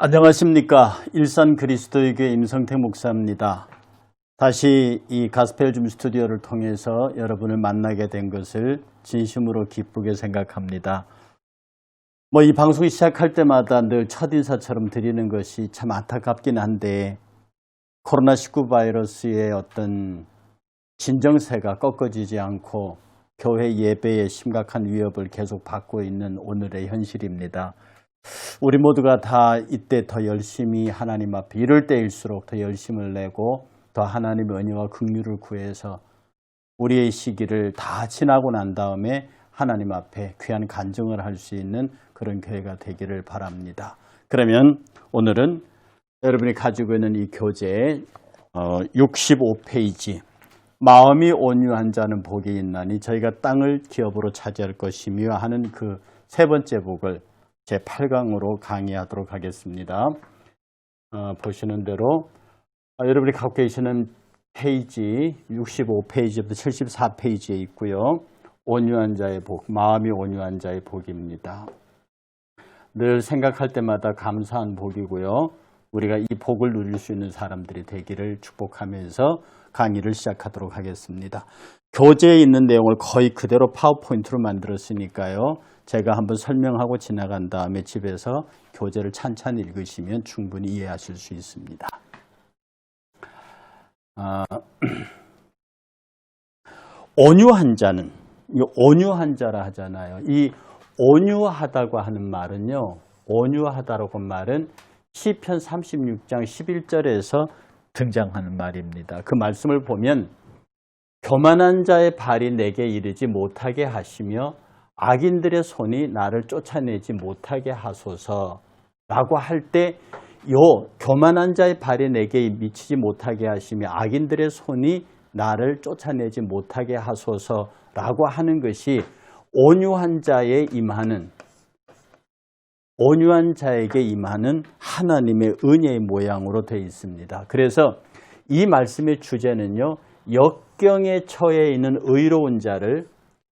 안녕하십니까. 일산 그리스도의 교회 임성태 목사입니다. 다시 이 가스펠 줌 스튜디오를 통해서 여러분을 만나게 된 것을 진심으로 기쁘게 생각합니다. 이 방송이 시작할 때마다 늘 첫인사처럼 드리는 것이 참 안타깝긴 한데 코로나19 바이러스의 어떤 진정세가 꺾어지지 않고 교회 예배에 심각한 위협을 계속 받고 있는 오늘의 현실입니다. 우리 모두가 다 이때 더 열심히 하나님 앞에 이럴 때일수록 더 열심을 내고 더 하나님의 은혜와 긍휼을 구해서 우리의 시기를 다 지나고 난 다음에 하나님 앞에 귀한 간증을 할 수 있는 그런 교회가 되기를 바랍니다. 그러면 오늘은 여러분이 가지고 있는 이 교재 65페이지 마음이 온유한 자는 복이 있나니 저희가 땅을 기업으로 차지할 것이며 하는 그 세 번째 복을 제8강으로 강의하도록 하겠습니다. 보시는 대로 여러분이 갖고 계시는 페이지 65페이지부터 74페이지에 있고요. 온유한 자의 복, 마음이 온유한 자의 복입니다. 늘 생각할 때마다 감사한 복이고요. 우리가 이 복을 누릴 수 있는 사람들이 되기를 축복하면서 강의를 시작하도록 하겠습니다. 교재에 있는 내용을 거의 그대로 파워포인트로 만들었으니까요. 제가 한번 설명하고 지나간 다음에 집에서 교재를 찬찬히 읽으시면 충분히 이해하실 수 있습니다. 온유한 자는, 온유한 자라 하잖아요. 이 온유하다고 하는 말은요. 온유하다라고 하는 말은 시편 36장 11절에서 등장하는 말입니다. 그 말씀을 보면 교만한 자의 발이 내게 이르지 못하게 하시며 악인들의 손이 나를 쫓아내지 못하게 하소서라고 할 때 요 교만한 자의 발이 내게 미치지 못하게 하시며 악인들의 손이 나를 쫓아내지 못하게 하소서라고 하는 것이 온유한 자에 임하는 온유한 자에게 임하는 하나님의 은혜의 모양으로 되어 있습니다. 그래서 이 말씀의 주제는요. 역경에 처해 있는 의로운 자를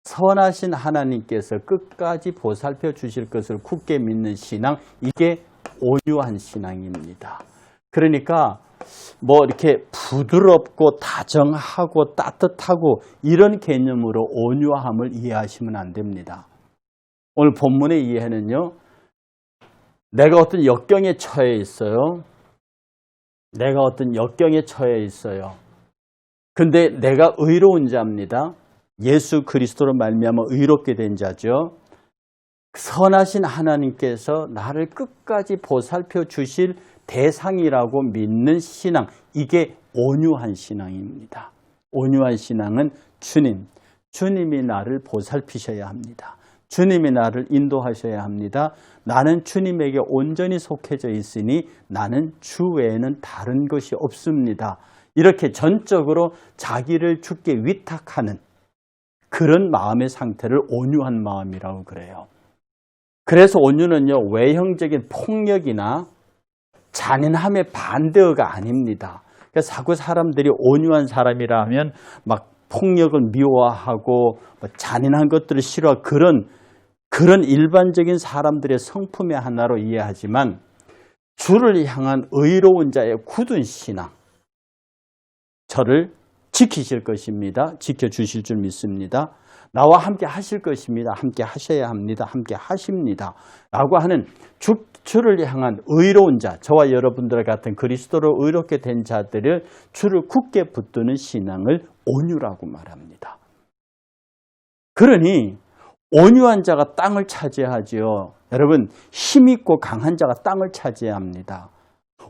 선하신 하나님께서 끝까지 보살펴 주실 것을 굳게 믿는 신앙, 이게 온유한 신앙입니다. 그러니까 이렇게 부드럽고 다정하고 따뜻하고 이런 개념으로 온유함을 이해하시면 안 됩니다. 오늘 본문의 이해는요. 내가 어떤 역경에 처해 있어요. 내가 어떤 역경에 처해 있어요. 근데 내가 의로운 자입니다. 예수 그리스도로 말미암아 의롭게 된 자죠. 선하신 하나님께서 나를 끝까지 보살펴 주실 대상이라고 믿는 신앙, 이게 온유한 신앙입니다. 온유한 신앙은 주님이 나를 보살피셔야 합니다. 주님이 나를 인도하셔야 합니다. 나는 주님에게 온전히 속해져 있으니 나는 주 외에는 다른 것이 없습니다. 이렇게 전적으로 자기를 주께 위탁하는 그런 마음의 상태를 온유한 마음이라고 그래요. 그래서 온유는요, 외형적인 폭력이나 잔인함의 반대어가 아닙니다. 그래서 자꾸 사람들이 온유한 사람이라 하면 막 폭력을 미워하고 잔인한 것들을 싫어하고 그런 일반적인 사람들의 성품의 하나로 이해하지만 주를 향한 의로운 자의 굳은 신앙, 저를 지키실 것입니다. 지켜주실 줄 믿습니다. 나와 함께 하실 것입니다. 함께 하셔야 합니다. 함께 하십니다. 라고 하는 주를 향한 의로운 자, 저와 여러분들 같은 그리스도로 의롭게 된 자들을 주를 굳게 붙드는 신앙을 온유라고 말합니다. 그러니 온유한 자가 땅을 차지하지요. 여러분, 힘있고 강한 자가 땅을 차지합니다.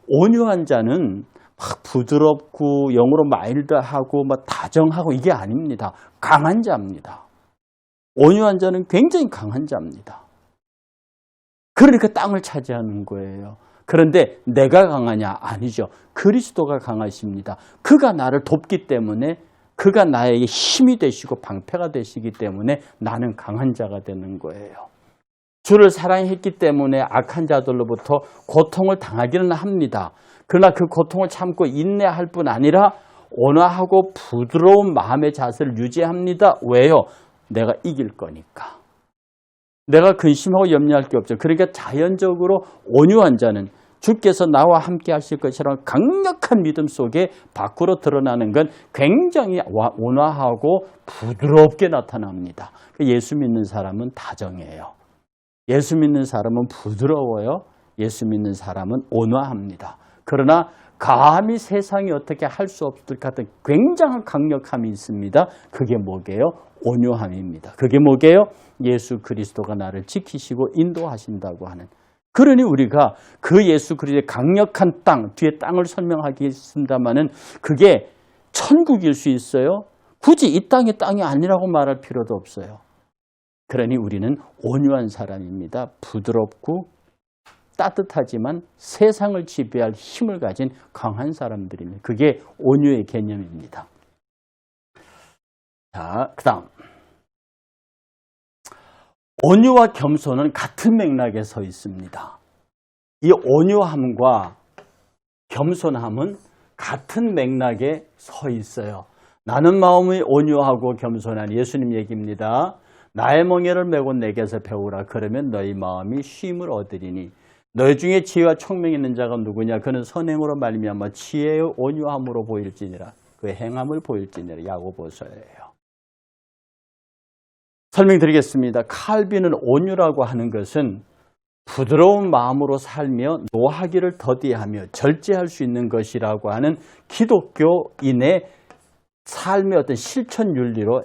온유한 자는 막 부드럽고 영어로 마일드하고 다정하고 이게 아닙니다. 강한 자입니다. 온유한 자는 굉장히 강한 자입니다. 그러니까 땅을 차지하는 거예요. 그런데 내가 강하냐? 아니죠. 그리스도가 강하십니다. 그가 나를 돕기 때문에, 그가 나에게 힘이 되시고 방패가 되시기 때문에 나는 강한 자가 되는 거예요. 주를 사랑했기 때문에 악한 자들로부터 고통을 당하기는 합니다. 그러나 그 고통을 참고 인내할 뿐 아니라 온화하고 부드러운 마음의 자세를 유지합니다. 왜요? 내가 이길 거니까. 내가 근심하고 염려할 게 없죠. 그러니까 자연적으로 온유한 자는 주께서 나와 함께 하실 것이라는 강력한 믿음 속에 밖으로 드러나는 건 굉장히 온화하고 부드럽게 나타납니다. 예수 믿는 사람은 다정해요. 예수 믿는 사람은 부드러워요. 예수 믿는 사람은 온화합니다. 그러나 감히 세상이 어떻게 할 수 없을 것 같은 굉장한 강력함이 있습니다. 그게 뭐게요? 온유함입니다. 그게 뭐게요? 예수 그리스도가 나를 지키시고 인도하신다고 하는. 그러니 우리가 그 예수 그리스도의 강력한 땅, 뒤에 땅을 설명하겠습니다마는 그게 천국일 수 있어요. 굳이 이 땅이 땅이 아니라고 말할 필요도 없어요. 그러니 우리는 온유한 사람입니다. 부드럽고 따뜻하지만 세상을 지배할 힘을 가진 강한 사람들입니다. 그게 온유의 개념입니다. 자, 그 다음. 온유와 겸손은 같은 맥락에 서 있습니다. 이 온유함과 겸손함은 같은 맥락에 서 있어요. 나는 마음이 온유하고 겸손한 예수님 얘기입니다. 나의 멍에를 메고 내게서 배우라. 그러면 너희 마음이 쉼을 얻으리니 너희 중에 지혜와 총명이 있는 자가 누구냐? 그는 선행으로 말미암아 지혜의 온유함으로 보일지니라. 그 행함을 보일지니라. 야고보서예요. 설명드리겠습니다. 칼빈은 온유라고 하는 것은 부드러운 마음으로 살며 노하기를 더디하며 절제할 수 있는 것이라고 하는 기독교인의 삶의 어떤 실천 윤리로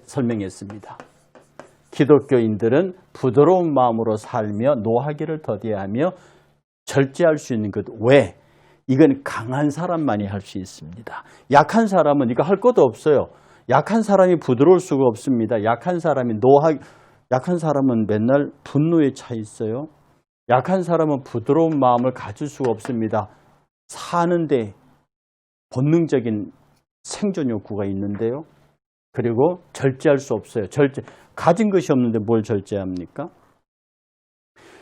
설명했습니다. 기독교인들은 부드러운 마음으로 살며 노하기를 더디하며 절제할 수 있는 것. 왜? 이건 강한 사람만이 할 수 있습니다. 약한 사람은 이거 할 것도 없어요. 약한 사람이 부드러울 수가 없습니다. 약한 사람은 맨날 분노에 차 있어요. 약한 사람은 부드러운 마음을 가질 수가 없습니다. 사는데 본능적인 생존 욕구가 있는데요. 그리고 절제할 수 없어요. 가진 것이 없는데 뭘 절제합니까?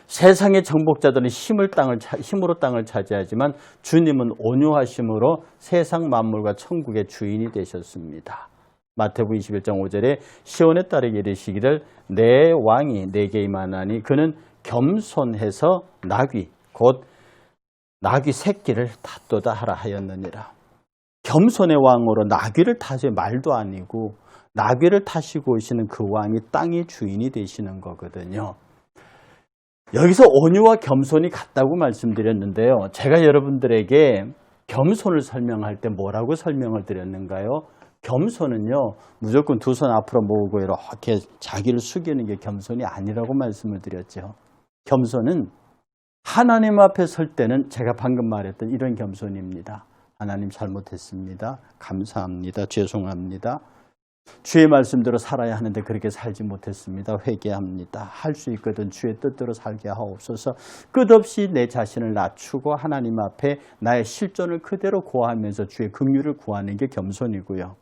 세상의 정복자들은 힘으로 땅을 차지하지만 주님은 온유하심으로 세상 만물과 천국의 주인이 되셨습니다. 마태복음 21장 5절에 시온에 따르게 이르시기를 내 왕이 내게 임하나니 그는 겸손해서 곧 나귀 새끼를 탓도다 하라 하였느니라. 겸손의 왕으로 나귀를 타시 말도 아니고 나귀를 타시고 오시는 그 왕이 땅의 주인이 되시는 거거든요. 여기서 온유와 겸손이 같다고 말씀드렸는데요. 제가 여러분들에게 겸손을 설명할 때 뭐라고 설명을 드렸는가요? 겸손은요, 무조건 두 손 앞으로 모으고 이렇게 자기를 숙이는 게 겸손이 아니라고 말씀을 드렸죠. 겸손은 하나님 앞에 설 때는 제가 방금 말했던 이런 겸손입니다. 하나님 잘못했습니다. 감사합니다. 죄송합니다. 주의 말씀대로 살아야 하는데 그렇게 살지 못했습니다. 회개합니다. 할 수 있거든 주의 뜻대로 살게 하옵소서. 끝없이 내 자신을 낮추고 하나님 앞에 나의 실존을 그대로 고하면서 주의 긍휼을 구하는 게 겸손이고요.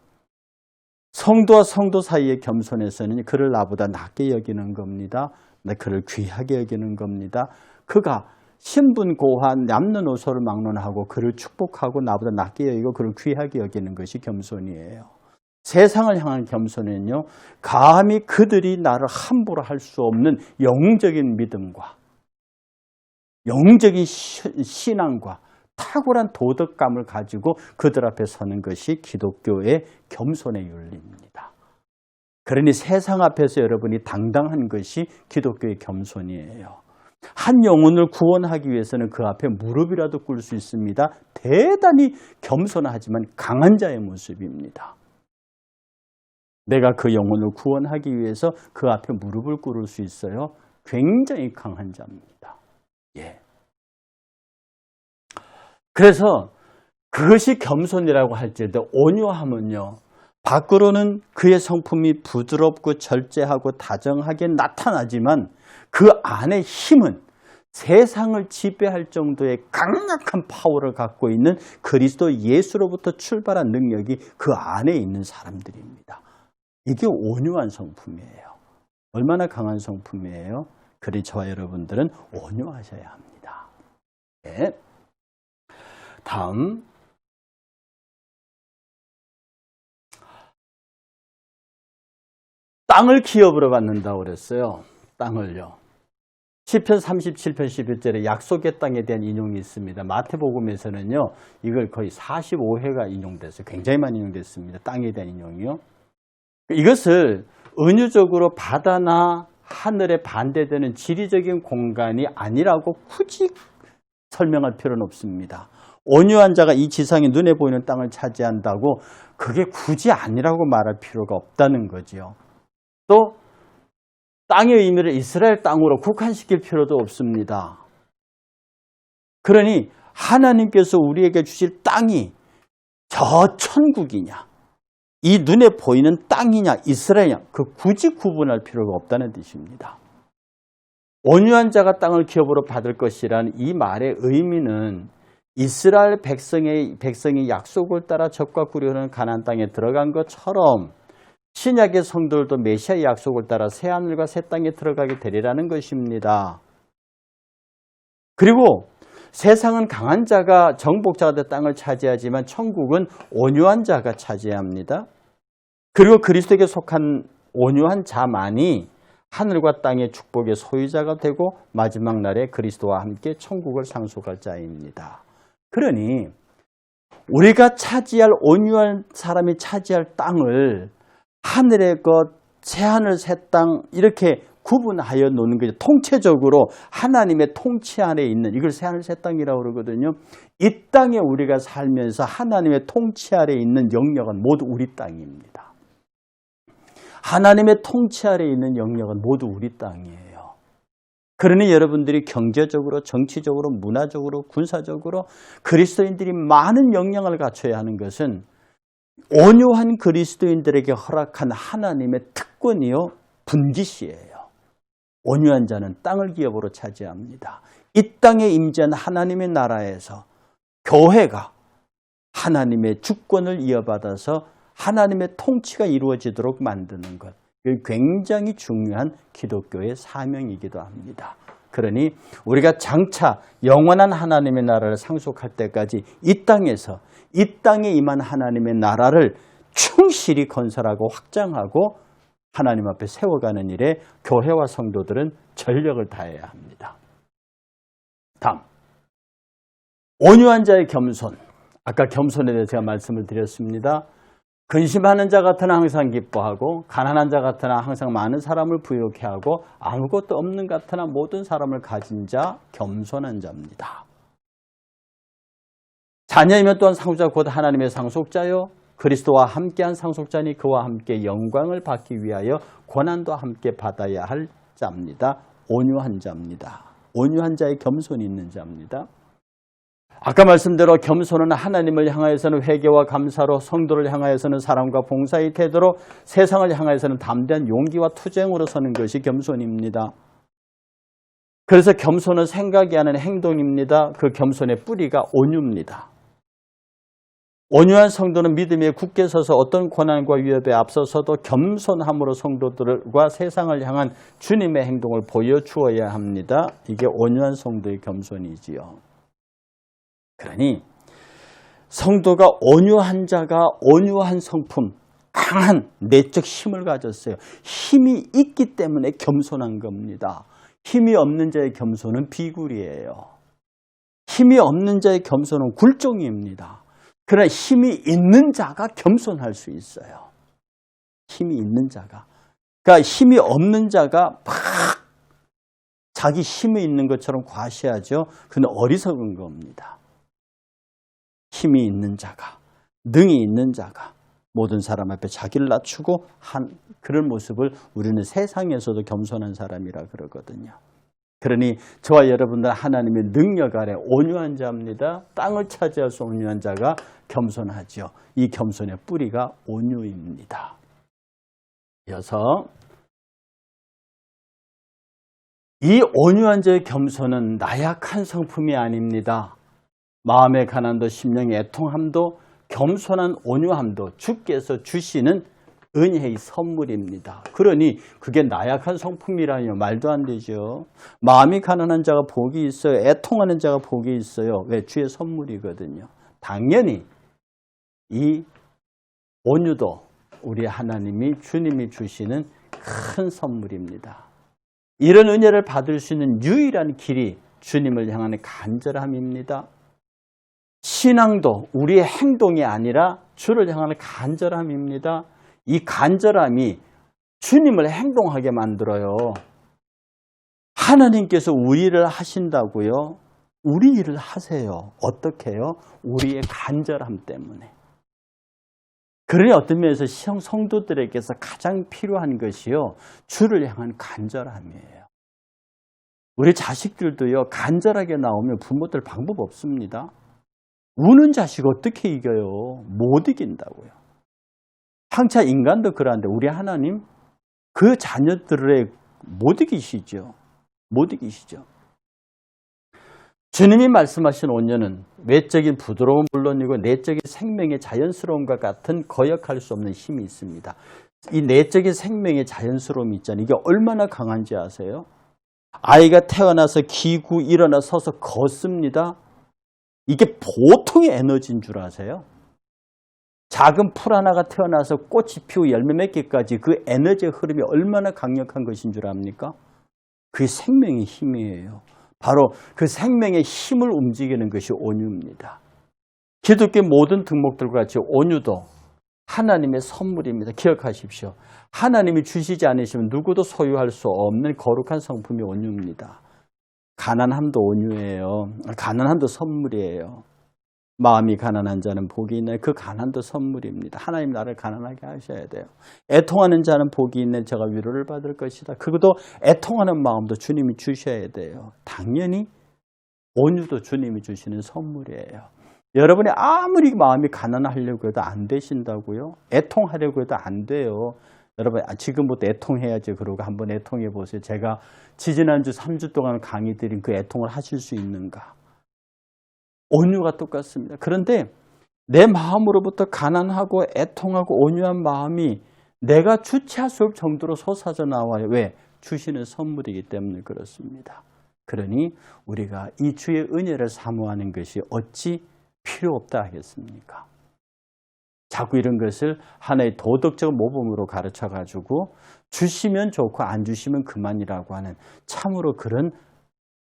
성도와 성도 사이의 겸손에서는 그를 나보다 낮게 여기는 겁니다. 그를 귀하게 여기는 겁니다. 그가 신분고한 남녀노소를 막론하고 그를 축복하고 나보다 낮게 여기고 그를 귀하게 여기는 것이 겸손이에요. 세상을 향한 겸손은요, 감히 그들이 나를 함부로 할 수 없는 영적인 믿음과 영적인 신앙과 탁월한 도덕감을 가지고 그들 앞에 서는 것이 기독교의 겸손의 윤리입니다. 그러니 세상 앞에서 여러분이 당당한 것이 기독교의 겸손이에요. 한 영혼을 구원하기 위해서는 그 앞에 무릎이라도 꿇을 수 있습니다. 대단히 겸손하지만 강한 자의 모습입니다. 내가 그 영혼을 구원하기 위해서 그 앞에 무릎을 꿇을 수 있어요. 굉장히 강한 자입니다. 예. 그래서 그것이 겸손이라고 할지라도 온유함은요, 밖으로는 그의 성품이 부드럽고 절제하고 다정하게 나타나지만 그 안의 힘은 세상을 지배할 정도의 강력한 파워를 갖고 있는 그리스도 예수로부터 출발한 능력이 그 안에 있는 사람들입니다. 이게 온유한 성품이에요. 얼마나 강한 성품이에요? 그리 저와 여러분들은 온유하셔야 합니다. 네. 다음, 땅을 기업으로 받는다고 그랬어요. 땅을요. 시편 37편 11절에 약속의 땅에 대한 인용이 있습니다. 마태복음에서는요, 이걸 거의 45회가 인용됐어요. 굉장히 많이 인용됐습니다. 땅에 대한 인용이요. 이것을 은유적으로 바다나 하늘에 반대되는 지리적인 공간이 아니라고 굳이 설명할 필요는 없습니다. 온유한 자가 이 지상에 눈에 보이는 땅을 차지한다고 그게 굳이 아니라고 말할 필요가 없다는 거죠. 또 땅의 의미를 이스라엘 땅으로 국한시킬 필요도 없습니다. 그러니 하나님께서 우리에게 주실 땅이 저 천국이냐, 이 눈에 보이는 땅이냐, 이스라엘이냐, 그 굳이 구분할 필요가 없다는 뜻입니다. 온유한 자가 땅을 기업으로 받을 것이라는 이 말의 의미는 이스라엘 백성이 약속을 따라 적과 꿀이 흐르는 가나안 땅에 들어간 것처럼 신약의 성도들도 메시아의 약속을 따라 새하늘과 새 땅에 들어가게 되리라는 것입니다. 그리고 세상은 강한 자가 정복자가 된 땅을 차지하지만 천국은 온유한 자가 차지합니다. 그리고 그리스도에게 속한 온유한 자만이 하늘과 땅의 축복의 소유자가 되고 마지막 날에 그리스도와 함께 천국을 상속할 자입니다. 그러니 우리가 차지할 온유한 사람이 차지할 땅을 하늘의 것, 새하늘 새 땅 이렇게 구분하여 놓는 거죠. 통체적으로 하나님의 통치 안에 있는, 이걸 새하늘 새 땅이라고 그러거든요. 이 땅에 우리가 살면서 하나님의 통치 아래 있는 영역은 모두 우리 땅입니다. 하나님의 통치 아래 있는 영역은 모두 우리 땅이에요. 그러니 여러분들이 경제적으로, 정치적으로, 문화적으로, 군사적으로 그리스도인들이 많은 역량을 갖춰야 하는 것은 온유한 그리스도인들에게 허락한 하나님의 특권이요, 분깃이에요. 온유한 자는 땅을 기업으로 차지합니다. 이 땅에 임재한 하나님의 나라에서 교회가 하나님의 주권을 이어받아서 하나님의 통치가 이루어지도록 만드는 것. 이게 굉장히 중요한 기독교의 사명이기도 합니다. 그러니 우리가 장차 영원한 하나님의 나라를 상속할 때까지 이 땅에서 이 땅에 임한 하나님의 나라를 충실히 건설하고 확장하고 하나님 앞에 세워가는 일에 교회와 성도들은 전력을 다해야 합니다. 다음, 온유한 자의 겸손. 아까 겸손에 대해서 제가 말씀을 드렸습니다. 근심하는 자 같으나 항상 기뻐하고 가난한 자 같으나 항상 많은 사람을 부유케 하고 아무것도 없는 같으나 모든 사람을 가진 자, 겸손한 자입니다. 자녀이면 또한 상속자 곧 하나님의 상속자요 그리스도와 함께한 상속자니 그와 함께 영광을 받기 위하여 고난도 함께 받아야 할 자입니다. 온유한 자입니다. 온유한 자의 겸손이 있는 자입니다. 아까 말씀대로 겸손은 하나님을 향하여서는 회개와 감사로, 성도를 향하여서는 사랑과 봉사의 태도로, 세상을 향하여서는 담대한 용기와 투쟁으로 서는 것이 겸손입니다. 그래서 겸손은 생각이 하는 행동입니다. 그 겸손의 뿌리가 온유입니다. 온유한 성도는 믿음에 굳게 서서 어떤 고난과 위협에 앞서서도 겸손함으로 성도들과 세상을 향한 주님의 행동을 보여주어야 합니다. 이게 온유한 성도의 겸손이지요. 그러니 성도가 온유한 자가 온유한 성품, 강한 내적 힘을 가졌어요. 힘이 있기 때문에 겸손한 겁니다. 힘이 없는 자의 겸손은 비굴이에요. 힘이 없는 자의 겸손은 굴종입니다. 그러나 힘이 있는 자가 겸손할 수 있어요. 힘이 있는 자가. 그러니까 힘이 없는 자가 막 자기 힘이 있는 것처럼 과시하죠. 그건 어리석은 겁니다. 힘이 있는 자가, 능이 있는 자가 모든 사람 앞에 자기를 낮추고 한 그런 모습을 우리는 세상에서도 겸손한 사람이라 그러거든요. 그러니 저와 여러분들 하나님의 능력 아래 온유한 자입니다. 땅을 차지할 수 온유한 자가 겸손하죠. 이 겸손의 뿌리가 온유입니다. 이어서 이 온유한 자의 겸손은 나약한 성품이 아닙니다. 마음의 가난도 심령의 애통함도 겸손한 온유함도 주께서 주시는 은혜의 선물입니다. 그러니 그게 나약한 성품이라뇨. 말도 안 되죠. 마음이 가난한 자가 복이 있어요. 애통하는 자가 복이 있어요. 왜? 주의 선물이거든요. 당연히 이 온유도 우리 하나님이 주님이 주시는 큰 선물입니다. 이런 은혜를 받을 수 있는 유일한 길이 주님을 향하는 간절함입니다. 신앙도 우리의 행동이 아니라 주를 향하는 간절함입니다. 이 간절함이 주님을 행동하게 만들어요. 하나님께서 우리 일을 하신다고요? 우리 일을 하세요. 어떻게 해요? 우리의 간절함 때문에. 그러니 어떤 면에서 성도들에게서 가장 필요한 것이요, 주를 향한 간절함이에요. 우리 자식들도요, 간절하게 나오면 부모들 방법 없습니다. 우는 자식 어떻게 이겨요? 못 이긴다고요. 항차 인간도 그러한데 우리 하나님 그 자녀들을 못 이기시죠. 못 이기시죠. 주님이 말씀하신 온유는 외적인 부드러움은 물론이고 내적인 생명의 자연스러움과 같은 거역할 수 없는 힘이 있습니다. 이 내적인 생명의 자연스러움이 있잖아요. 이게 얼마나 강한지 아세요? 아이가 태어나서 기구 일어나 서서 걷습니다. 이게 보통의 에너지인 줄 아세요? 작은 풀 하나가 태어나서 꽃이 피고 열매 맺기까지 그 에너지의 흐름이 얼마나 강력한 것인 줄 압니까? 그게 생명의 힘이에요. 바로 그 생명의 힘을 움직이는 것이 온유입니다. 기독교 모든 덕목들과 같이 온유도 하나님의 선물입니다. 기억하십시오. 하나님이 주시지 않으시면 누구도 소유할 수 없는 거룩한 성품이 온유입니다. 가난함도 온유예요. 가난함도 선물이에요. 마음이 가난한 자는 복이 있나요? 그 가난도 선물입니다. 하나님 나를 가난하게 하셔야 돼요. 애통하는 자는 복이 있네. 제가 위로를 받을 것이다. 그것도 애통하는 마음도 주님이 주셔야 돼요. 당연히 온유도 주님이 주시는 선물이에요. 여러분이 아무리 마음이 가난하려고 해도 안 되신다고요? 애통하려고 해도 안 돼요. 여러분 지금부터 애통해야지 그러고 한번 애통해 보세요. 제가 지지난주 3주 동안 강의 드린 그 애통을 하실 수 있는가? 온유가 똑같습니다. 그런데 내 마음으로부터 가난하고 애통하고 온유한 마음이 내가 주체할 수 없을 정도로 솟아져 나와요. 왜? 주시는 선물이기 때문에 그렇습니다. 그러니 우리가 이 주의 은혜를 사모하는 것이 어찌 필요 없다 하겠습니까? 자꾸 이런 것을 하나의 도덕적 모범으로 가르쳐가지고 주시면 좋고 안 주시면 그만이라고 하는 참으로 그런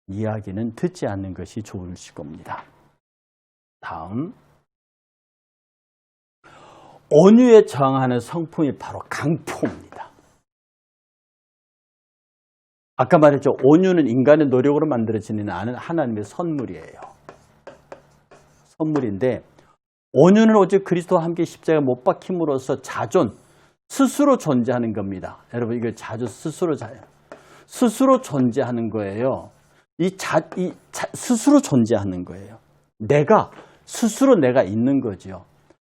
이야기는 듣지 않는 것이 좋으실 겁니다. 다음, 온유에 저항하는 성품이 바로 강포입니다. 아까 말했죠. 온유는 인간의 노력으로 만들어지는 않은 하나님의 선물이에요. 선물인데 온유는 오직 그리스도와 함께 십자가에 못 박힘으로써 자존, 스스로 존재하는 겁니다. 여러분 이거 스스로 존재하는 거예요. 스스로 존재하는 거예요. 스스로 내가 있는 거죠.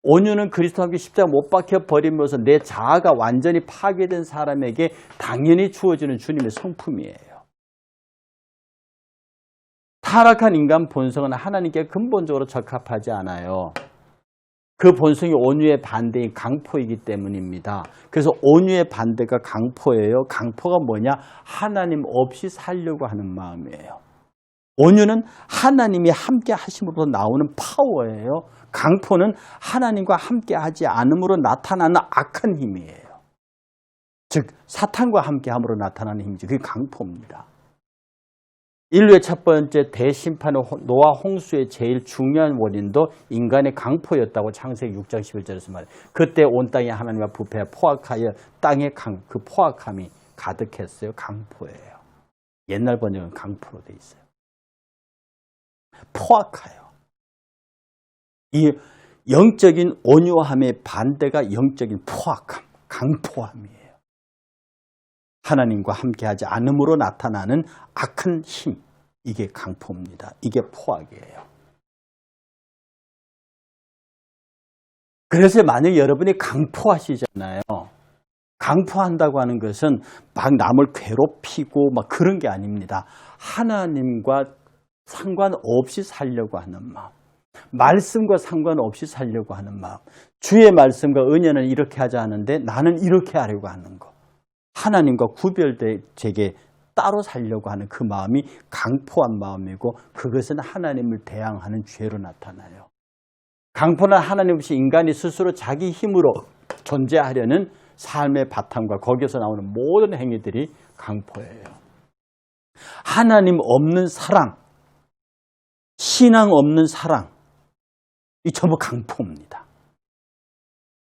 온유는 그리스도와 함께 십자가 못 박혀 버림으로써 내 자아가 완전히 파괴된 사람에게 당연히 주어지는 주님의 성품이에요. 타락한 인간 본성은 하나님께 근본적으로 적합하지 않아요. 그 본성이 온유의 반대인 강포이기 때문입니다. 그래서 온유의 반대가 강포예요. 강포가 뭐냐? 하나님 없이 살려고 하는 마음이에요. 온유는 하나님이 함께 하심으로부터 나오는 파워예요. 강포는 하나님과 함께 하지 않음으로 나타나는 악한 힘이에요. 즉 사탄과 함께 함으로 나타나는 힘이죠. 그게 강포입니다. 인류의 첫 번째 대심판의 노아 홍수의 제일 중요한 원인도 인간의 강포였다고 창세기 6장 11절에서 말해요. 그때 온 땅이 하나님과 부패 포악하여 땅의 그 포악함이 가득했어요. 강포예요. 옛날 번역은 강포로 돼 있어요. 포악해요. 이 영적인 온유함의 반대가 영적인 포악함, 강포함이에요. 하나님과 함께하지 않음으로 나타나는 악한 힘, 이게 강포입니다. 이게 포악이에요. 그래서 만약 여러분이 강포하시잖아요. 강포한다고 하는 것은 막 남을 괴롭히고 막 그런 게 아닙니다. 하나님과 상관없이 살려고 하는 마음, 말씀과 상관없이 살려고 하는 마음, 주의 말씀과 은혜는 이렇게 하자 하는데 나는 이렇게 하려고 하는 거, 하나님과 구별되게 따로 살려고 하는 그 마음이 강포한 마음이고 그것은 하나님을 대항하는 죄로 나타나요. 강포는 하나님 없이 인간이 스스로 자기 힘으로 존재하려는 삶의 바탕과 거기서 나오는 모든 행위들이 강포예요. 하나님 없는 사랑, 신앙 없는 사랑, 이 전부 강포입니다.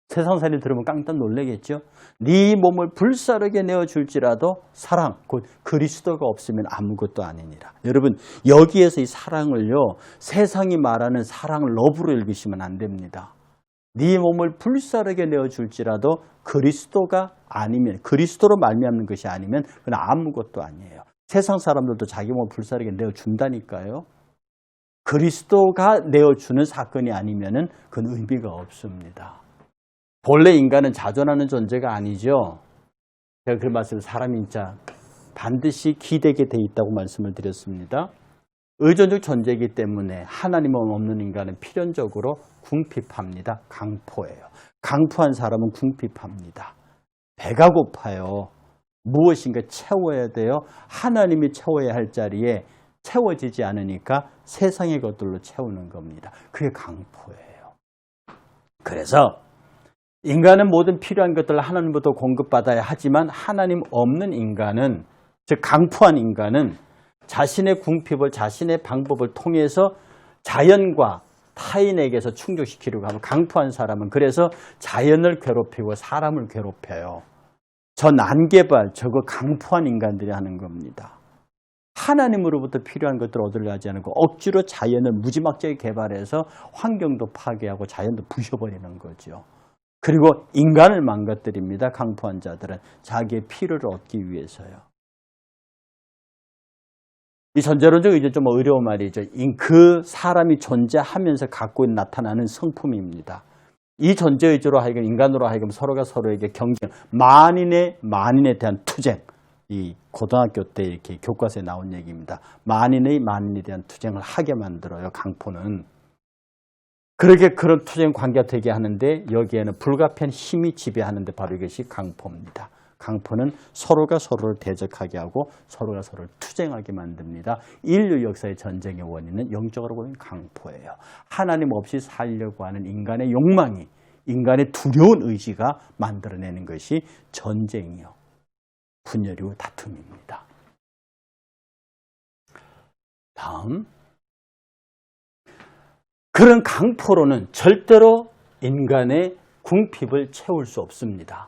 세상 사람이 들으면 깜짝 놀라겠죠. 네 몸을 불사르게 내어줄지라도 사랑, 곧 그리스도가 없으면 아무것도 아니니라. 여러분, 여기에서 이 사랑을요, 세상이 말하는 사랑을 러브로 읽으시면 안 됩니다. 네 몸을 불사르게 내어줄지라도 그리스도가 아니면, 그리스도로 말미암는 것이 아니면 그건 아무것도 아니에요. 세상 사람들도 자기 몸을 불사르게 내어준다니까요. 그리스도가 내어주는 사건이 아니면은 그건 의미가 없습니다. 본래 인간은 자존하는 존재가 아니죠. 제가 그 말씀을 사람인 자 반드시 기대게 돼 있다고 말씀을 드렸습니다. 의존적 존재이기 때문에 하나님 없는 인간은 필연적으로 궁핍합니다. 강포예요. 강포한 사람은 궁핍합니다. 배가 고파요. 무엇인가 채워야 돼요. 하나님이 채워야 할 자리에 채워지지 않으니까 세상의 것들로 채우는 겁니다. 그게 강포예요. 그래서 인간은 모든 필요한 것들을 하나님부터 공급받아야 하지만 하나님 없는 인간은, 즉 강포한 인간은 자신의 궁핍을, 자신의 방법을 통해서 자연과 타인에게서 충족시키려고 하면, 강포한 사람은 그래서 자연을 괴롭히고 사람을 괴롭혀요. 저 난개발, 저거 강포한 인간들이 하는 겁니다. 하나님으로부터 필요한 것들을 얻으려 하지 않고 억지로 자연을 무지막지하게 개발해서 환경도 파괴하고 자연도 부셔버리는 거죠. 그리고 인간을 망가뜨립니다. 강포한 자들은 자기의 필요를 얻기 위해서요. 이 전제론적 의존 좀 어려운 말이죠. 그 사람이 존재하면서 갖고 나타나는 성품입니다. 이 존재의지로 하여금, 인간으로 하여금 서로가 서로에게 경쟁, 만인에 대한 투쟁. 이 고등학교 때 이렇게 교과서에 나온 얘기입니다. 만인에 대한 투쟁을 하게 만들어요. 강포는. 그렇게 그런 투쟁 관계가 되게 하는데 여기에는 불가피한 힘이 지배하는데 바로 이것이 강포입니다. 강포는 서로가 서로를 대적하게 하고 서로가 서로를 투쟁하게 만듭니다. 인류 역사의 전쟁의 원인은 영적으로 보면 강포예요. 하나님 없이 살려고 하는 인간의 욕망이, 인간의 두려운 의지가 만들어내는 것이 전쟁이요, 분열이고 다툼입니다. 다음, 그런 강포로는 절대로 인간의 궁핍을 채울 수 없습니다.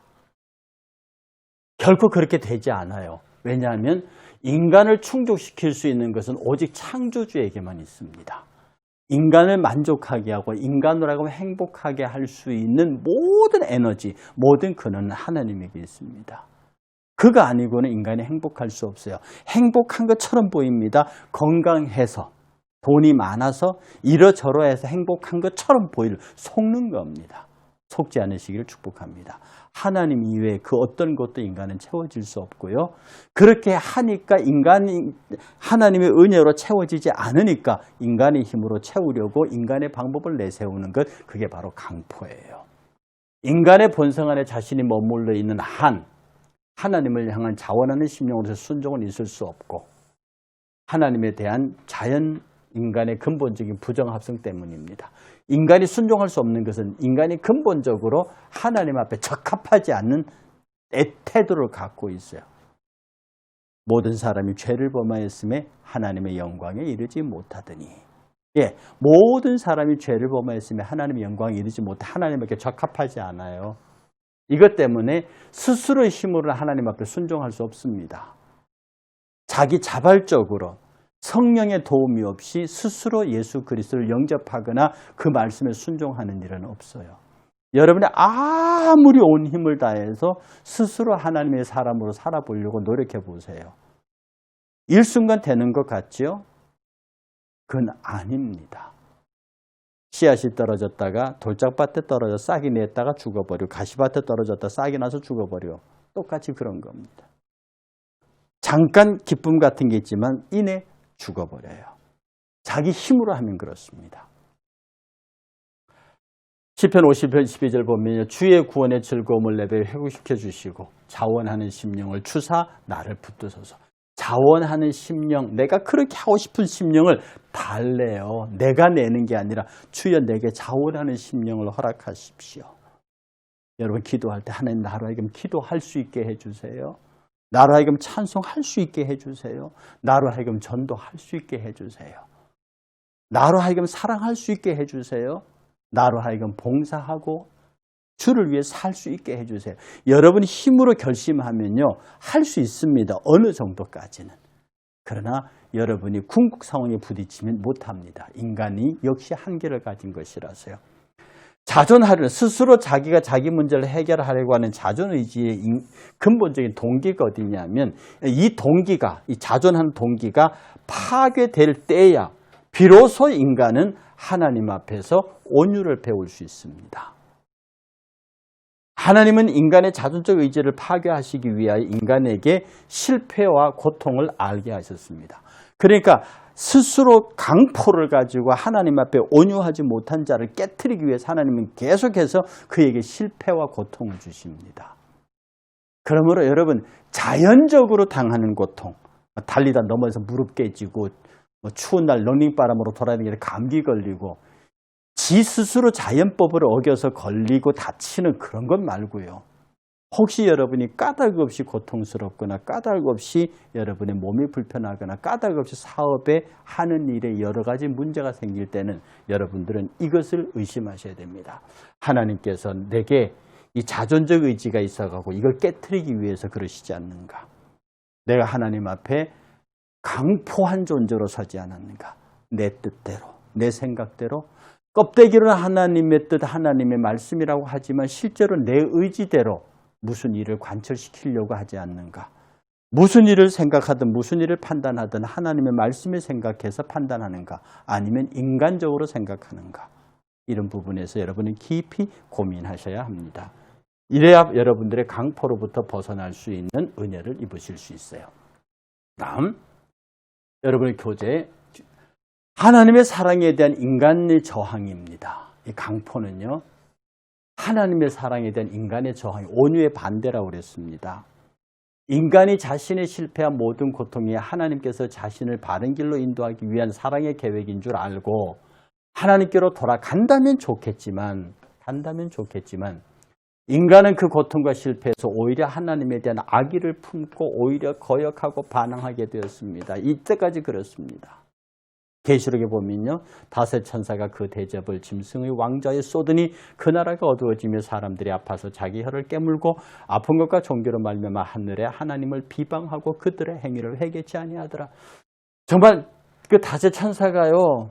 결코 그렇게 되지 않아요. 왜냐하면 인간을 충족시킬 수 있는 것은 오직 창조주에게만 있습니다. 인간을 만족하게 하고 인간으로 하여금 행복하게 할 수 있는 모든 에너지, 모든 근원은 하나님에게 있습니다. 그가 아니고는 인간이 행복할 수 없어요. 행복한 것처럼 보입니다. 건강해서, 돈이 많아서 이러저러해서 행복한 것처럼 속는 겁니다. 속지 않으시기를 축복합니다. 하나님 이외에 그 어떤 것도 인간은 채워질 수 없고요. 그렇게 하니까 인간이 하나님의 은혜로 채워지지 않으니까 인간의 힘으로 채우려고 인간의 방법을 내세우는 것, 그게 바로 강포예요. 인간의 본성 안에 자신이 머물러 있는 한 하나님을 향한 자원하는 심령으로서 순종은 있을 수 없고, 하나님에 대한 자연 인간의 근본적인 부정합성 때문입니다. 인간이 순종할 수 없는 것은 인간이 근본적으로 하나님 앞에 적합하지 않는 태도를 갖고 있어요. 모든 사람이 죄를 범하였음에 하나님의 영광에 이르지 못하더니, 모든 사람이 죄를 범하였음에 하나님의 영광에 이르지 못해 하나님에게 적합하지 않아요. 이것 때문에 스스로의 힘으로 하나님 앞에 순종할 수 없습니다. 자기 자발적으로 성령의 도움이 없이 스스로 예수 그리스도를 영접하거나 그 말씀에 순종하는 일은 없어요. 여러분이 아무리 온 힘을 다해서 스스로 하나님의 사람으로 살아보려고 노력해 보세요. 일순간 되는 것 같죠? 그건 아닙니다. 씨앗이 떨어졌다가 돌짝밭에 떨어져 싹이 냈다가 죽어버리고, 가시밭에 떨어졌다 싹이 나서 죽어버려. 똑같이 그런 겁니다. 잠깐 기쁨 같은 게 있지만 이내 죽어버려요. 자기 힘으로 하면 그렇습니다. 시편 50편 12절 보면 주의 구원의 즐거움을 내 배에 회복시켜 주시고 자원하는 심령을 주사 나를 붙드소서. 자원하는 심령, 내가 그렇게 하고 싶은 심령을 달래요. 내가 내는 게 아니라 주여 내게 자원하는 심령을 허락하십시오. 여러분 기도할 때 하나님 나로 하여금 기도할 수 있게 해주세요. 나로 하여금 찬송할 수 있게 해주세요. 나로 하여금 전도할 수 있게 해주세요. 나로 하여금 사랑할 수 있게 해주세요. 나로 하여금 봉사하고 주를 위해 살 수 있게 해주세요. 여러분이 힘으로 결심하면요, 할 수 있습니다. 어느 정도까지는. 그러나 여러분이 궁극 상황에 부딪히면 못합니다. 인간이 역시 한계를 가진 것이라서요. 자존하려, 스스로 자기가 자기 문제를 해결하려고 하는 자존의지의 근본적인 동기가 어디냐면, 이 동기가, 이 자존하는 동기가 파괴될 때야 비로소 인간은 하나님 앞에서 온유를 배울 수 있습니다. 하나님은 인간의 자존적 의지를 파괴하시기 위하여 인간에게 실패와 고통을 알게 하셨습니다. 그러니까 스스로 강포를 가지고 하나님 앞에 온유하지 못한 자를 깨트리기 위해서 하나님은 계속해서 그에게 실패와 고통을 주십니다. 그러므로 여러분, 자연적으로 당하는 고통, 달리다 넘어져서 무릎 깨지고 추운 날 러닝바람으로 돌아다니는데 감기 걸리고 지 스스로 자연법을 어겨서 걸리고 다치는 그런 것 말고요. 혹시 여러분이 까닭 없이 고통스럽거나 까닭 없이 여러분의 몸이 불편하거나 까닭 없이 사업에 하는 일에 여러 가지 문제가 생길 때는 여러분들은 이것을 의심하셔야 됩니다. 하나님께서 내게 이 자존적 의지가 있어가고 이걸 깨트리기 위해서 그러시지 않는가? 내가 하나님 앞에 강포한 존재로 서지 않았는가? 내 뜻대로, 내 생각대로 껍데기로는 하나님의 뜻, 하나님의 말씀이라고 하지만 실제로 내 의지대로 무슨 일을 관철시키려고 하지 않는가? 무슨 일을 생각하든 무슨 일을 판단하든 하나님의 말씀을 생각해서 판단하는가? 아니면 인간적으로 생각하는가? 이런 부분에서 여러분은 깊이 고민하셔야 합니다. 이래야 여러분들의 강포로부터 벗어날 수 있는 은혜를 입으실 수 있어요. 다음, 여러분의 교재, 하나님의 사랑에 대한 인간의 저항입니다. 이 강포는요, 하나님의 사랑에 대한 인간의 저항이 온유의 반대라고 그랬습니다. 인간이 자신의 실패와 모든 고통에 하나님께서 자신을 바른 길로 인도하기 위한 사랑의 계획인 줄 알고 하나님께로 돌아간다면 좋겠지만 인간은 그 고통과 실패에서 오히려 하나님에 대한 악의를 품고 오히려 거역하고 반항하게 되었습니다. 이때까지 그렇습니다. 계시록에 보면요, 다섯 천사가 그 대접을 짐승의 왕좌에 쏟으니 그 나라가 어두워지며 사람들이 아파서 자기 혀를 깨물고 아픈 것과 종교로 말미암아 하늘에 하나님을 비방하고 그들의 행위를 회개치 아니하더라. 정말 그 다섯 천사가요,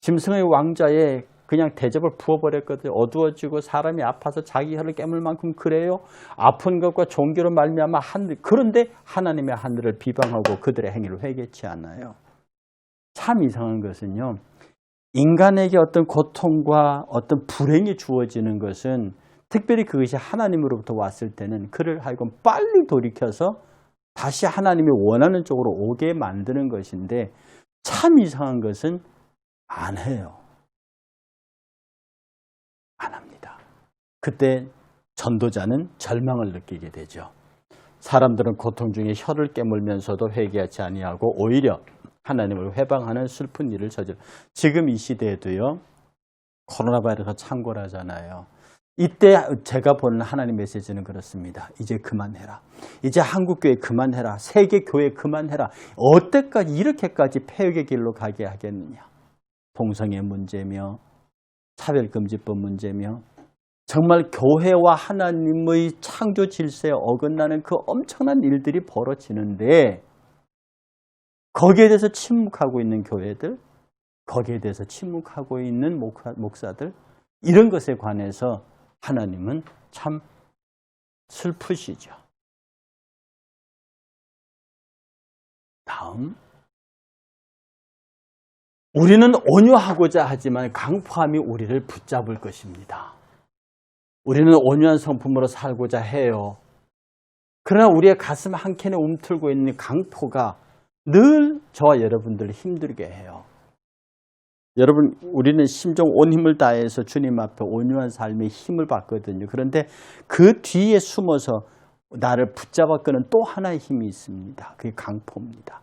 짐승의 왕좌에 그냥 대접을 부어버렸거든요. 어두워지고 사람이 아파서 자기 혀를 깨물 만큼 그래요. 아픈 것과 종교로 말미암아 하늘, 그런데 하나님의 하늘을 비방하고 그들의 행위를 회개치 않아요. 참 이상한 것은요, 인간에게 어떤 고통과 어떤 불행이 주어지는 것은 특별히 그것이 하나님으로부터 왔을 때는 그를 하여금 빨리 돌이켜서 다시 하나님이 원하는 쪽으로 오게 만드는 것인데, 참 이상한 것은 안 해요. 안 합니다. 그때 전도자는 절망을 느끼게 되죠. 사람들은 고통 중에 혀를 깨물면서도 회개하지 아니하고 오히려 하나님을 회방하는 슬픈 일을 저질러. 지금 이 시대에도요, 코로나 바이러스가 창궐하잖아요. 이때 제가 보는 하나님 메시지는 그렇습니다. 이제 그만해라. 이제 한국교회 그만해라. 세계교회 그만해라. 어때까지 이렇게까지 폐역의 길로 가게 하겠느냐. 동성애 문제며 차별금지법 문제며 정말 교회와 하나님의 창조 질서에 어긋나는 그 엄청난 일들이 벌어지는데 거기에 대해서 침묵하고 있는 교회들, 거기에 대해서 침묵하고 있는 목사들, 이런 것에 관해서 하나님은 참 슬프시죠. 다음, 우리는 온유하고자 하지만 강포함이 우리를 붙잡을 것입니다. 우리는 온유한 성품으로 살고자 해요. 그러나 우리의 가슴 한켠에 움틀고 있는 강포가 늘 저와 여러분들을 힘들게 해요. 여러분, 우리는 심정 온 힘을 다해서 주님 앞에 온유한 삶의 힘을 받거든요. 그런데 그 뒤에 숨어서 나를 붙잡아 끄는 또 하나의 힘이 있습니다. 그게 강포입니다.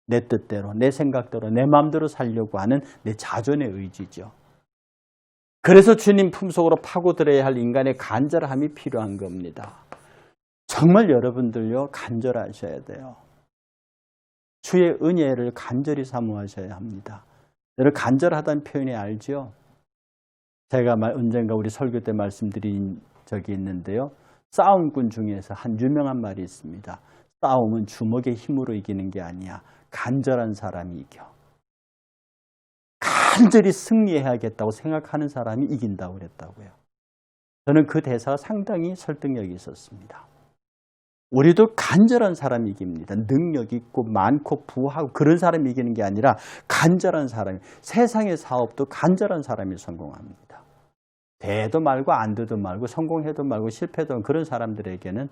내 뜻대로, 내 생각대로, 내 마음대로 살려고 하는 내 자존의 의지죠. 그래서 주님 품속으로 파고들어야 할 인간의 간절함이 필요한 겁니다. 정말 여러분들요, 간절하셔야 돼요. 주의 은혜를 간절히 사모하셔야 합니다. 여러분, 간절하다는 표현이 알죠? 제가 언젠가 우리 설교 때 말씀드린 적이 있는데요. 싸움꾼 중에서 한 유명한 말이 있습니다. 싸움은 주먹의 힘으로 이기는 게 아니야. 간절한 사람이 이겨. 간절히 승리해야겠다고 생각하는 사람이 이긴다고 그랬다고요. 저는 그 대사가 상당히 설득력이 있었습니다. 우리도 간절한 사람이 이깁니다. 능력 있고 많고 부하고 그런 사람이 이기는 게 아니라 간절한 사람이, 세상의 사업도 간절한 사람이 성공합니다. 돼도 말고 안 돼도 말고 성공해도 말고 실패해도 말고 그런 사람들에게는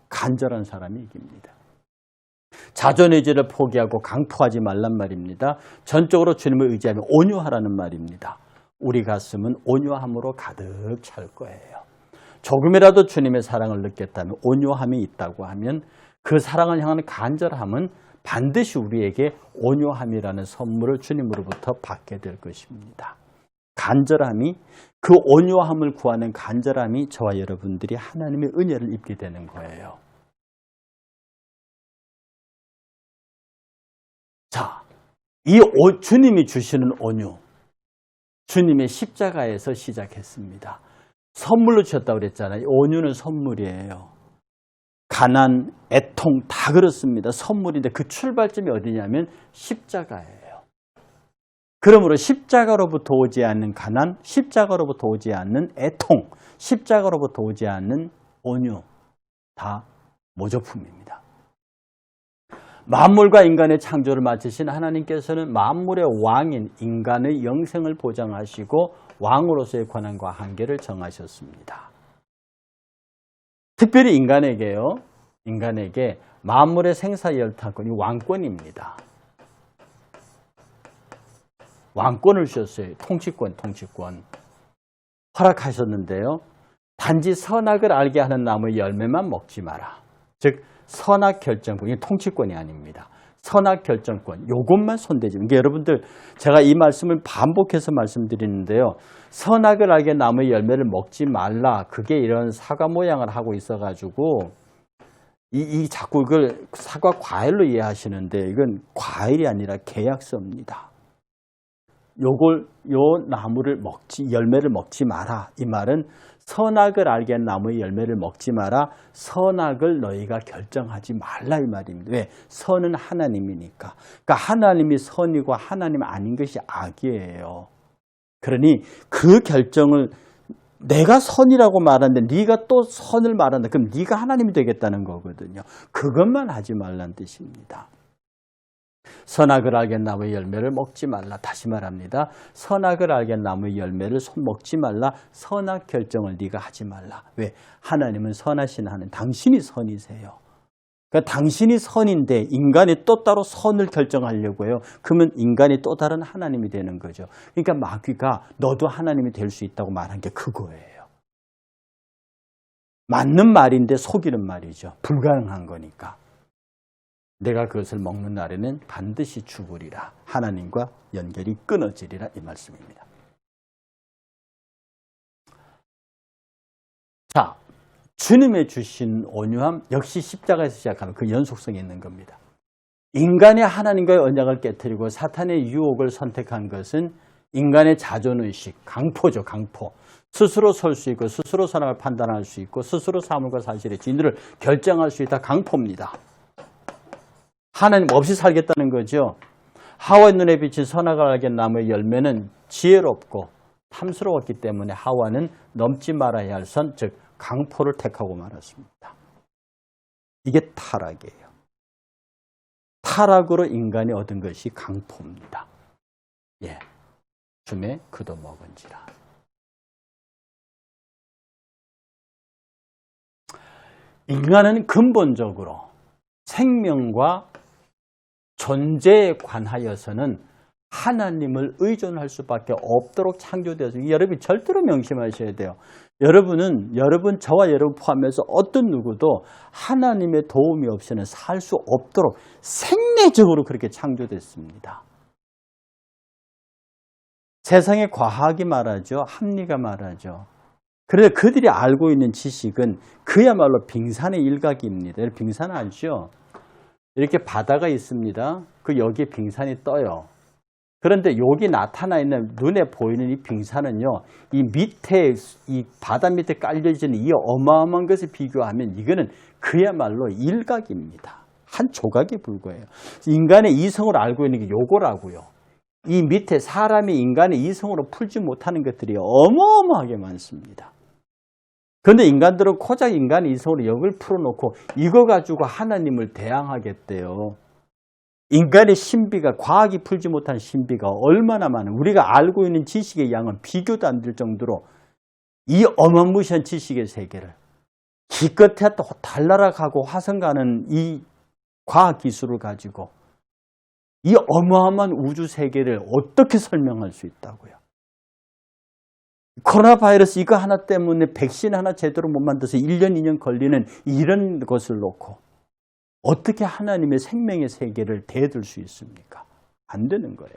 간절한 사람이 이깁니다. 자존의지를 포기하고 강포하지 말란 말입니다. 전적으로 주님을 의지하며 온유하라는 말입니다. 우리 가슴은 온유함으로 가득 찰 거예요. 조금이라도 주님의 사랑을 느꼈다면, 온유함이 있다고 하면 그 사랑을 향하는 간절함은 반드시 우리에게 온유함이라는 선물을 주님으로부터 받게 될 것입니다. 간절함이, 그 온유함을 구하는 간절함이 저와 여러분들이 하나님의 은혜를 입게 되는 거예요. 자, 이 주님이 주시는 온유, 주님의 십자가에서 시작했습니다. 선물로 주셨다고 그랬잖아요. 온유는 선물이에요. 가난, 애통 다 그렇습니다. 선물인데 그 출발점이 어디냐면 십자가예요. 그러므로 십자가로부터 오지 않는 가난, 십자가로부터 오지 않는 애통, 십자가로부터 오지 않는 온유, 다 모조품입니다. 만물과 인간의 창조를 마치신 하나님께서는 만물의 왕인 인간의 영생을 보장하시고 왕으로서의 권한과 한계를 정하셨습니다. 특별히 인간에게 만물의 생사열탈권이 왕권입니다. 왕권을 주셨어요. 통치권. 허락하셨는데요. 단지 선악을 알게 하는 나무의 열매만 먹지 마라. 즉 선악 결정권, 이게 통치권이 아닙니다. 선악 결정권, 요것만 손대지. 그러니까 여러분들, 제가 이 말씀을 반복해서 말씀드리는데요. 선악을 알게 나무의 열매를 먹지 말라. 그게 이런 사과 모양을 하고 있어가지고 자꾸 그걸 사과 과일로 이해하시는데 이건 과일이 아니라 계약서입니다. 요 나무를 열매를 먹지 마라. 이 말은 선악을 알게 한 나무의 열매를 먹지 마라. 선악을 너희가 결정하지 말라 이 말입니다. 왜? 선은 하나님이니까. 그러니까 하나님이 선이고 하나님 아닌 것이 악이에요. 그러니 그 결정을 내가 선이라고 말하는데 네가 또 선을 말한다. 그럼 네가 하나님이 되겠다는 거거든요. 그것만 하지 말라는 뜻입니다. 선악을 알게 한 나무의 열매를 먹지 말라. 다시 말합니다. 선악을 알게 한 나무의 열매를 먹지 말라. 선악 결정을 네가 하지 말라. 왜? 하나님은 선하신 하나님. 당신이 선이세요. 그러니까 당신이 선인데 인간이 또 따로 선을 결정하려고 해요. 그러면 인간이 또 다른 하나님이 되는 거죠. 그러니까 마귀가 너도 하나님이 될 수 있다고 말한 게 그거예요. 맞는 말인데 속이는 말이죠. 불가능한 거니까. 내가 그것을 먹는 날에는 반드시 죽으리라. 하나님과 연결이 끊어지리라. 이 말씀입니다. 자, 주님의 주신 온유함 역시 십자가에서 시작하는 그 연속성이 있는 겁니다. 인간이 하나님과의 언약을 깨뜨리고 사탄의 유혹을 선택한 것은 인간의 자존의식, 강포죠. 강포. 스스로 설 수 있고 스스로 사람을 판단할 수 있고 스스로 사물과 사실의 진리를 결정할 수 있다. 강포입니다. 하나님 없이 살겠다는 거죠. 하와의 눈에 비친 선악을 알게 한 나무의 열매는 지혜롭고 탐스러웠기 때문에 하와는 넘지 말아야 할 선, 즉 강포를 택하고 말았습니다. 이게 타락이에요. 타락으로 인간이 얻은 것이 강포입니다. 예, 줌에 그도 먹은지라. 인간은 근본적으로 생명과 존재에 관하여서는 하나님을 의존할 수밖에 없도록 창조되어서 여러분이 절대로 명심하셔야 돼요. 저와 여러분 포함해서 어떤 누구도 하나님의 도움이 없이는 살 수 없도록 생리적으로 그렇게 창조됐습니다. 세상의 과학이 말하죠. 합리가 말하죠. 그래서 그들이 알고 있는 지식은 그야말로 빙산의 일각입니다. 빙산 알죠? 이렇게 바다가 있습니다. 그 여기에 빙산이 떠요. 그런데 여기 나타나 있는 눈에 보이는 이 빙산은요, 이 밑에, 이 바다 밑에 깔려지는 이 어마어마한 것에 비교하면 이거는 그야말로 일각입니다. 한 조각에 불과해요. 인간의 이성을 알고 있는 게 요거라고요. 이 밑에 사람이 인간의 이성으로 풀지 못하는 것들이 어마어마하게 많습니다. 그런데 인간들은 고작 인간의 이성으로 역을 풀어놓고 이거 가지고 하나님을 대항하겠대요. 인간의 신비가, 과학이 풀지 못한 신비가 얼마나 많은, 우리가 알고 있는 지식의 양은 비교도 안 될 정도로 이 어마무시한 지식의 세계를 기껏해야 또 달나라 가고 화성 가는 이 과학 기술을 가지고 이 어마어마한 우주 세계를 어떻게 설명할 수 있다고요? 코로나 바이러스 이거 하나 때문에 백신 하나 제대로 못 만들어서 1년, 2년 걸리는 이런 것을 놓고 어떻게 하나님의 생명의 세계를 대들 수 있습니까? 안 되는 거예요.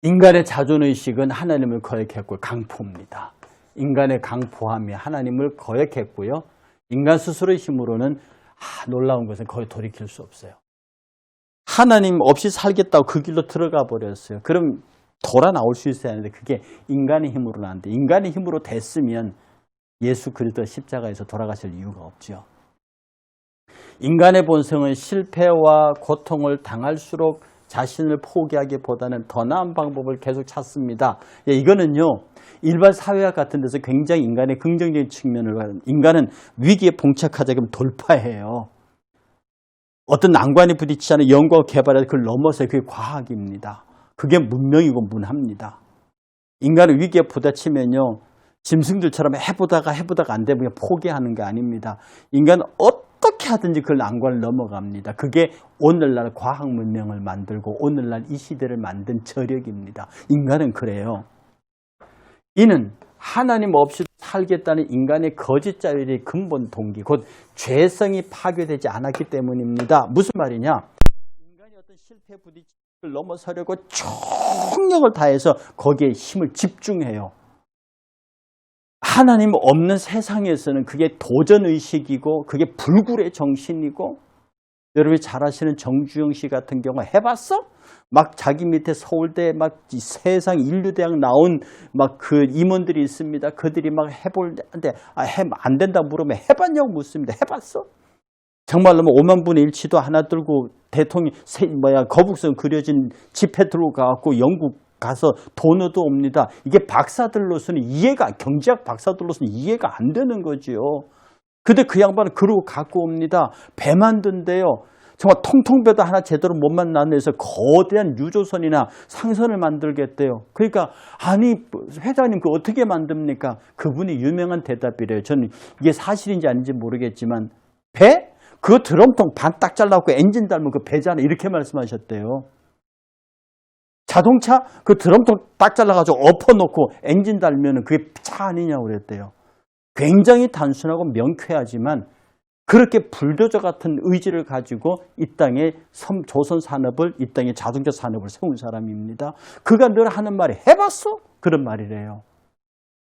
인간의 자존의식은 하나님을 거역했고 강포입니다. 인간의 강포함이 하나님을 거역했고요. 인간 스스로의 힘으로는 놀라운 것은 거의 돌이킬 수 없어요. 하나님 없이 살겠다고 그 길로 들어가 버렸어요. 그럼 돌아 나올 수 있어야 하는데 그게 인간의 힘으로는 안 돼. 인간의 힘으로 됐으면 예수 그리스도 십자가에서 돌아가실 이유가 없죠. 인간의 본성은 실패와 고통을 당할수록 자신을 포기하기보다는 더 나은 방법을 계속 찾습니다. 이거는요, 일반 사회학 같은 데서 굉장히 인간의 긍정적인 측면을 가는, 인간은 위기에 봉착하자 그러면 돌파해요. 어떤 난관에 부딪히자는 연구와 개발에서 그걸 넘어서 그게 과학입니다. 그게 문명이고 문화입니다. 인간은 위기에 부딪히면요, 짐승들처럼 해보다가 안 되면 포기하는 게 아닙니다. 인간은 어떻게 하든지 그 난관을 넘어갑니다. 그게 오늘날 과학 문명을 만들고 오늘날 이 시대를 만든 저력입니다. 인간은 그래요. 이는 하나님 없이 살겠다는 인간의 거짓 자율의 근본 동기, 곧 죄성이 파괴되지 않았기 때문입니다. 무슨 말이냐? 인간이 어떤 실패 부딪힘을 넘어서려고 총력을 다해서 거기에 힘을 집중해요. 하나님 없는 세상에서는 그게 도전의식이고 그게 불굴의 정신이고, 여러분이 잘 아시는 정주영 씨 같은 경우 해봤어? 막 자기 밑에 서울대 막 세상 인류대학 나온 막 그 임원들이 있습니다. 그들이 막 해볼때 안 된다 물으면 해봤냐고 묻습니다. 해봤어? 정말로 뭐 5만 분의 1치도 하나 들고 대통령 거북선 그려진 지폐 들고 가갖고 영국 가서 돈어도 옵니다. 이게 박사들로서는 경제학 박사들로서는 이해가 안 되는 거지요. 근데 그 양반은 그러고 갖고 옵니다. 배 만든대요. 정말 통통배도 하나 제대로 못 만나서 거대한 유조선이나 상선을 만들겠대요. 그러니까 아니 회장님 그 어떻게 만듭니까? 그분이 유명한 대답이래요. 저는 이게 사실인지 아닌지 모르겠지만 배? 그 드럼통 반 딱 잘라갖고 엔진 달면 그 배잖아요. 이렇게 말씀하셨대요. 자동차 그 드럼통 딱 잘라가지고 엎어놓고 엔진 달면 그게 차 아니냐고 그랬대요. 굉장히 단순하고 명쾌하지만 그렇게 불도저 같은 의지를 가지고 이 땅에 조선 산업을, 이 땅에 자동차 산업을 세운 사람입니다. 그가 늘 하는 말이 해봤어? 그런 말이래요.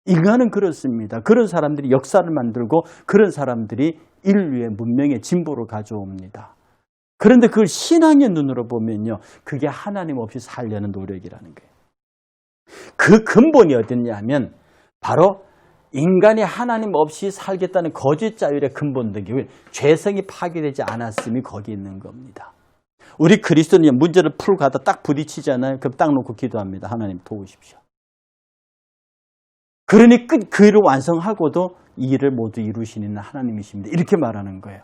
인간은 그렇습니다. 그런 사람들이 역사를 만들고 그런 사람들이 인류의 문명의 진보를 가져옵니다. 그런데 그걸 신앙의 눈으로 보면요, 그게 하나님 없이 살려는 노력이라는 거예요. 그 근본이 어딨냐면 바로 인간이 하나님 없이 살겠다는 거짓 자율의 근본적이 죄성이 파괴되지 않았음이 거기 있는 겁니다. 우리 그리스도는 문제를 풀고 가다 딱 부딪히잖아요. 그럼 딱 놓고 기도합니다. 하나님 도우십시오. 그러니 그 일을 완성하고도 이 일을 모두 이루시는 하나님이십니다. 이렇게 말하는 거예요.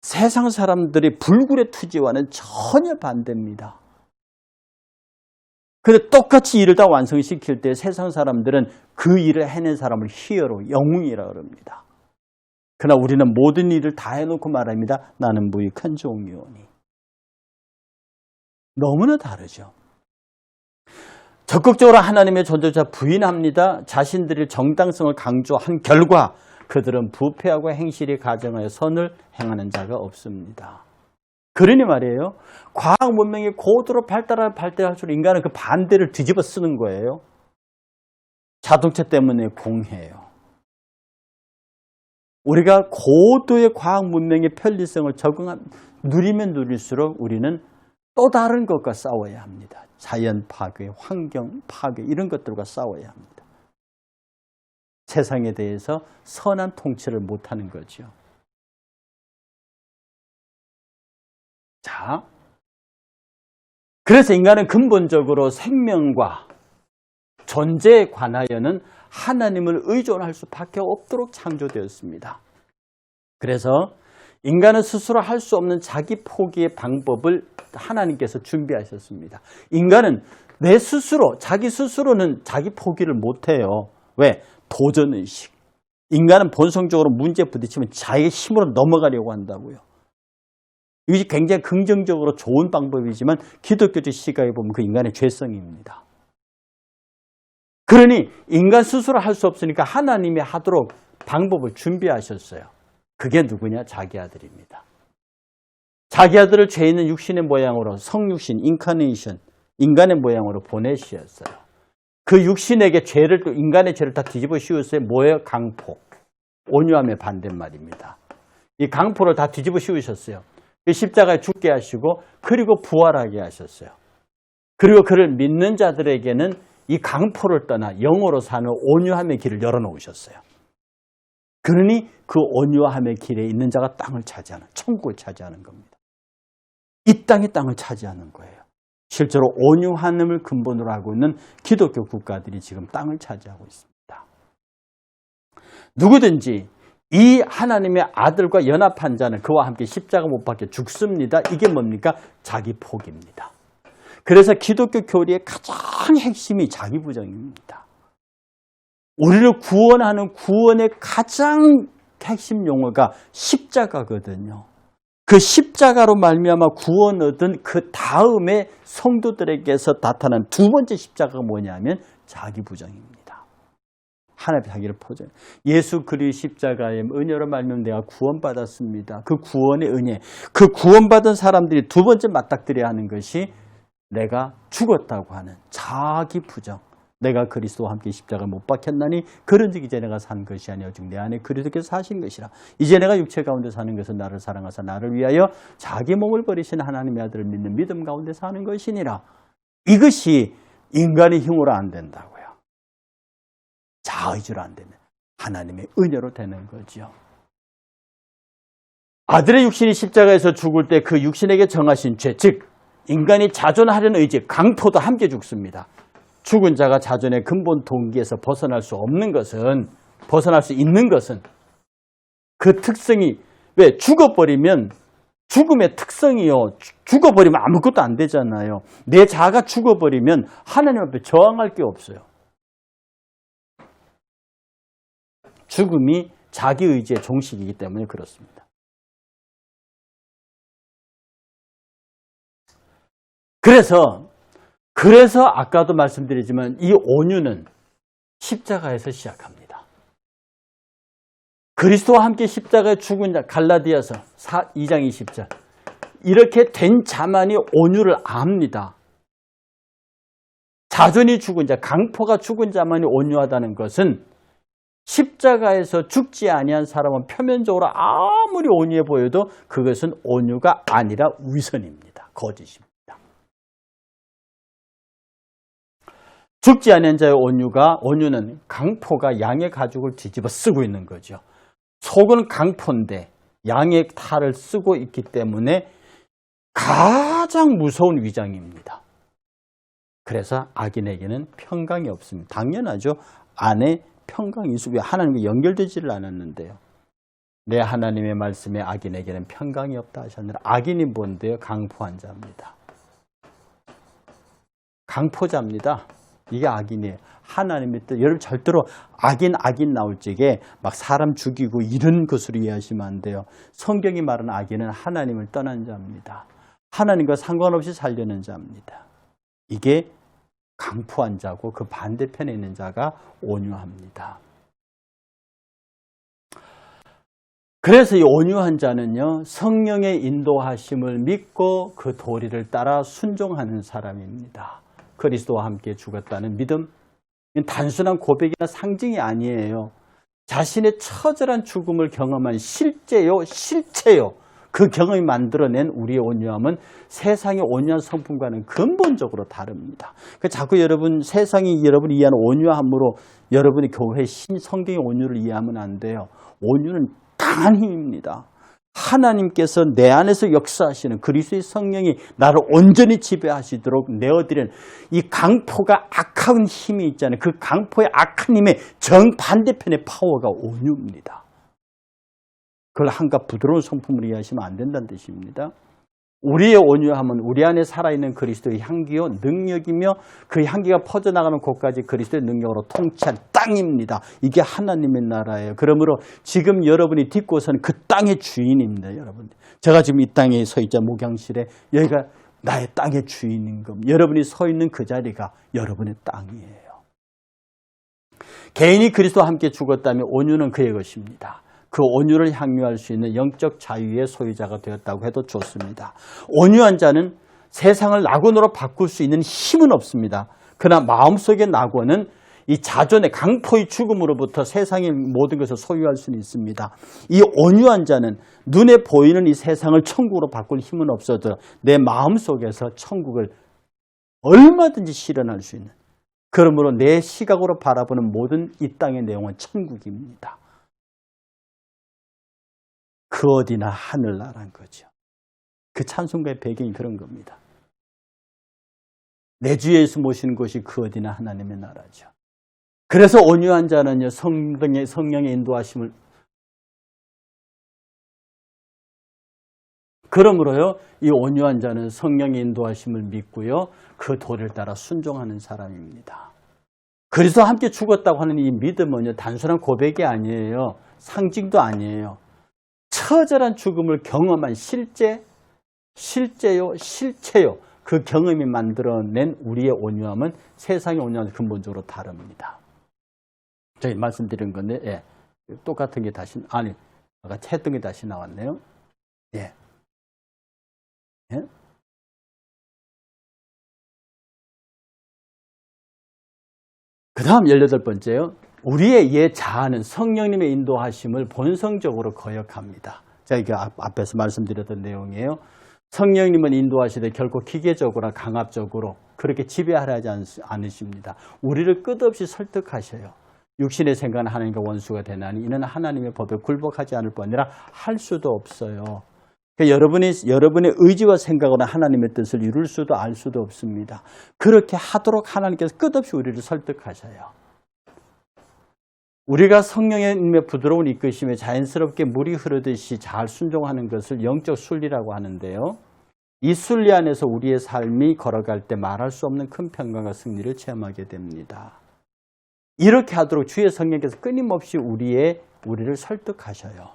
세상 사람들이 불굴의 투지와는 전혀 반대입니다. 그런데 똑같이 일을 다 완성시킬 때 세상 사람들은 그 일을 해낸 사람을 히어로, 영웅이라고 합니다. 그러나 우리는 모든 일을 다 해놓고 말합니다. 나는 무익한 종이오니. 너무나 다르죠. 적극적으로 하나님의 존재자 부인합니다. 자신들의 정당성을 강조한 결과 그들은 부패하고 행실이 가정하여 선을 행하는 자가 없습니다. 그러니 말이에요. 과학 문명이 고도로 발달할수록 인간은 그 반대를 뒤집어 쓰는 거예요. 자동차 때문에 공해요. 우리가 고도의 과학 문명의 편리성을 누리면 누릴수록 우리는 또 다른 것과 싸워야 합니다. 자연 파괴, 환경 파괴 이런 것들과 싸워야 합니다. 세상에 대해서 선한 통치를 못하는 거죠. 자, 그래서 인간은 근본적으로 생명과 존재에 관하여는 하나님을 의존할 수밖에 없도록 창조되었습니다. 그래서 인간은 스스로 할 수 없는 자기 포기의 방법을 하나님께서 준비하셨습니다. 인간은 자기 스스로는 자기 포기를 못해요. 왜? 도전의식. 인간은 본성적으로 문제에 부딪히면 자기의 힘으로 넘어가려고 한다고요. 이것이 굉장히 긍정적으로 좋은 방법이지만 기독교적 시각에 보면 그 인간의 죄성입니다. 그러니 인간 스스로 할 수 없으니까 하나님이 하도록 방법을 준비하셨어요. 그게 누구냐? 자기 아들입니다. 자기 아들을 죄 있는 육신의 모양으로 성육신, 인카네이션, 인간의 모양으로 보내주셨어요. 그 육신에게 인간의 죄를 다 뒤집어 씌웠어요. 뭐예요? 강포. 온유함의 반대말입니다. 이 강포를 다 뒤집어 씌우셨어요. 십자가에 죽게 하시고 그리고 부활하게 하셨어요. 그리고 그를 믿는 자들에게는 이 강포를 떠나 영으로 사는 온유함의 길을 열어놓으셨어요. 그러니 그 온유함의 길에 있는 자가 땅을 차지하는, 천국을 차지하는 겁니다. 이 땅을 차지하는 거예요. 실제로 온유함을 근본으로 하고 있는 기독교 국가들이 지금 땅을 차지하고 있습니다. 누구든지 이 하나님의 아들과 연합한 자는 그와 함께 십자가 못 박혀 죽습니다. 이게 뭡니까? 자기 포기입니다. 그래서 기독교 교리의 가장 핵심이 자기 부정입니다. 우리를 구원하는 구원의 가장 핵심 용어가 십자가거든요. 그 십자가로 말미암아 구원 얻은 그 다음에 성도들에게서 나타난 두 번째 십자가가 뭐냐면 자기 부정입니다. 하나님의 자기를 포장. 예수 그리스도의 십자가의 은혜로 말미암아 내가 구원받았습니다. 그 구원의 은혜, 그 구원받은 사람들이 두 번째 맞닥뜨려야 하는 것이 내가 죽었다고 하는 자기 부정. 내가 그리스도와 함께 십자가에 못 박혔나니 그런즉 이제 내가 산 것이 아니요 오직 내 안에 그리스도께서 사신 것이라. 이제 내가 육체 가운데 사는 것은 나를 사랑하사 나를 위하여 자기 몸을 버리신 하나님의 아들을 믿는 믿음 가운데 사는 것이니라. 이것이 인간의 힘으로 안 된다고요. 자의지로 안 되면 하나님의 은혜로 되는 거죠. 아들의 육신이 십자가에서 죽을 때 그 육신에게 정하신 죄, 즉 인간이 자존하려는 의지, 강포도 함께 죽습니다. 죽은 자가 자존의 근본 동기에서 벗어날 수 있는 것은 그 특성이, 왜? 죽어버리면 죽음의 특성이요. 죽어버리면 아무것도 안 되잖아요. 내 자아가 죽어버리면 하나님 앞에 저항할 게 없어요. 죽음이 자기 의지의 종식이기 때문에 그렇습니다. 그래서 아까도 말씀드리지만 이 온유는 십자가에서 시작합니다. 그리스도와 함께 십자가에 죽은 자, 갈라디아서 2장 20절. 이렇게 된 자만이 온유를 압니다. 자존이 죽은 자, 강포가 죽은 자만이 온유하다는 것은 십자가에서 죽지 아니한 사람은 표면적으로 아무리 온유해 보여도 그것은 온유가 아니라 위선입니다. 거짓입니다. 죽지 않은 자의 온유는 강포가 양의 가죽을 뒤집어 쓰고 있는 거죠. 속은 강포인데 양의 탈을 쓰고 있기 때문에 가장 무서운 위장입니다. 그래서 악인에게는 평강이 없습니다. 당연하죠. 안에 평강이 있으면 하나님과 연결되지를 않았는데요. 내 하나님의 말씀에 악인에게는 평강이 없다 하셨느라. 악인이 뭔데요? 강포한 자입니다. 강포자입니다. 이게 악인이에요. 하나님의 뜻. 여러분 절대로 악인 나올 적에 막 사람 죽이고 이런 것으로 이해하시면 안 돼요. 성경이 말하는 악인은 하나님을 떠난 자입니다. 하나님과 상관없이 살려는 자입니다. 이게 강포한 자고 그 반대편에 있는 자가 온유합니다. 그래서 이 온유한 자는요, 성령의 인도하심을 믿고 그 도리를 따라 순종하는 사람입니다. 그리스도와 함께 죽었다는 믿음, 단순한 고백이나 상징이 아니에요. 자신의 처절한 죽음을 경험한 실제요, 실체요. 그 경험이 만들어낸 우리의 온유함은 세상의 온유한 성품과는 근본적으로 다릅니다. 자꾸 여러분, 세상이 여러분이 이해하는 온유함으로 여러분의 교회 성경의 온유를 이해하면 안 돼요. 온유는 강한 힘입니다. 하나님께서 내 안에서 역사하시는 그리스도의 성령이 나를 온전히 지배하시도록 내어드리는 이 강포가 악한 힘이 있잖아요. 그 강포의 악한 힘의 정반대편의 파워가 온유입니다. 그걸 한가 부드러운 성품으로 이해하시면 안 된다는 뜻입니다. 우리의 온유함은 우리 안에 살아있는 그리스도의 향기요 능력이며 그 향기가 퍼져나가는 곳까지 그리스도의 능력으로 통치한 땅입니다. 이게 하나님의 나라예요. 그러므로 지금 여러분이 딛고서는 그 땅의 주인입니다. 여러분, 제가 지금 이 땅에 서 있자 목양실에 여기가 나의 땅의 주인인 겁니다. 여러분이 서 있는 그 자리가 여러분의 땅이에요. 개인이 그리스도와 함께 죽었다면 온유는 그의 것입니다. 그 온유를 향유할 수 있는 영적 자유의 소유자가 되었다고 해도 좋습니다. 온유한 자는 세상을 낙원으로 바꿀 수 있는 힘은 없습니다. 그러나 마음속의 낙원은 이 자존의 강포의 죽음으로부터 세상의 모든 것을 소유할 수는 있습니다. 이 온유한 자는 눈에 보이는 이 세상을 천국으로 바꿀 힘은 없어도 내 마음속에서 천국을 얼마든지 실현할 수 있는, 그러므로 내 시각으로 바라보는 모든 이 땅의 내용은 천국입니다. 그 어디나 하늘나라는 거죠. 그 찬송가의 배경이 그런 겁니다. 내 주 예수 모시는 곳이 그 어디나 하나님의 나라죠. 그래서 온유한 자는요, 성령의 인도하심을, 그러므로요, 이 온유한 자는 성령의 인도하심을 믿고요, 그 도를 따라 순종하는 사람입니다. 그래서 함께 죽었다고 하는 이 믿음은요, 단순한 고백이 아니에요. 상징도 아니에요. 처절한 죽음을 경험한 실제요, 실체요. 그 경험이 만들어낸 우리의 온유함은 세상의 온유함은 근본적으로 다릅니다. 저희 말씀드린 건데, 예, 똑같은 게 다시, 아니, 아까 했던 게 다시 나왔네요. 예. 예? 그 다음 18번째요. 우리의 옛 자아는 성령님의 인도하심을 본성적으로 거역합니다. 제가 이게 앞에서 말씀드렸던 내용이에요. 성령님은 인도하시되 결코 기계적으로나 강압적으로 그렇게 지배하려 하지 않으십니다. 우리를 끝없이 설득하셔요. 육신의 생각은 하나님과 원수가 되나니 이는 하나님의 법에 굴복하지 않을 뿐 아니라 할 수도 없어요. 그러니까 여러분의 의지와 생각으로 하나님의 뜻을 이룰 수도 알 수도 없습니다. 그렇게 하도록 하나님께서 끝없이 우리를 설득하셔요. 우리가 성령의 부드러운 이끄심에 자연스럽게 물이 흐르듯이 잘 순종하는 것을 영적 순리라고 하는데요. 이 순리 안에서 우리의 삶이 걸어갈 때 말할 수 없는 큰 평강과 승리를 체험하게 됩니다. 이렇게 하도록 주의 성령께서 끊임없이 우리를 설득하셔요.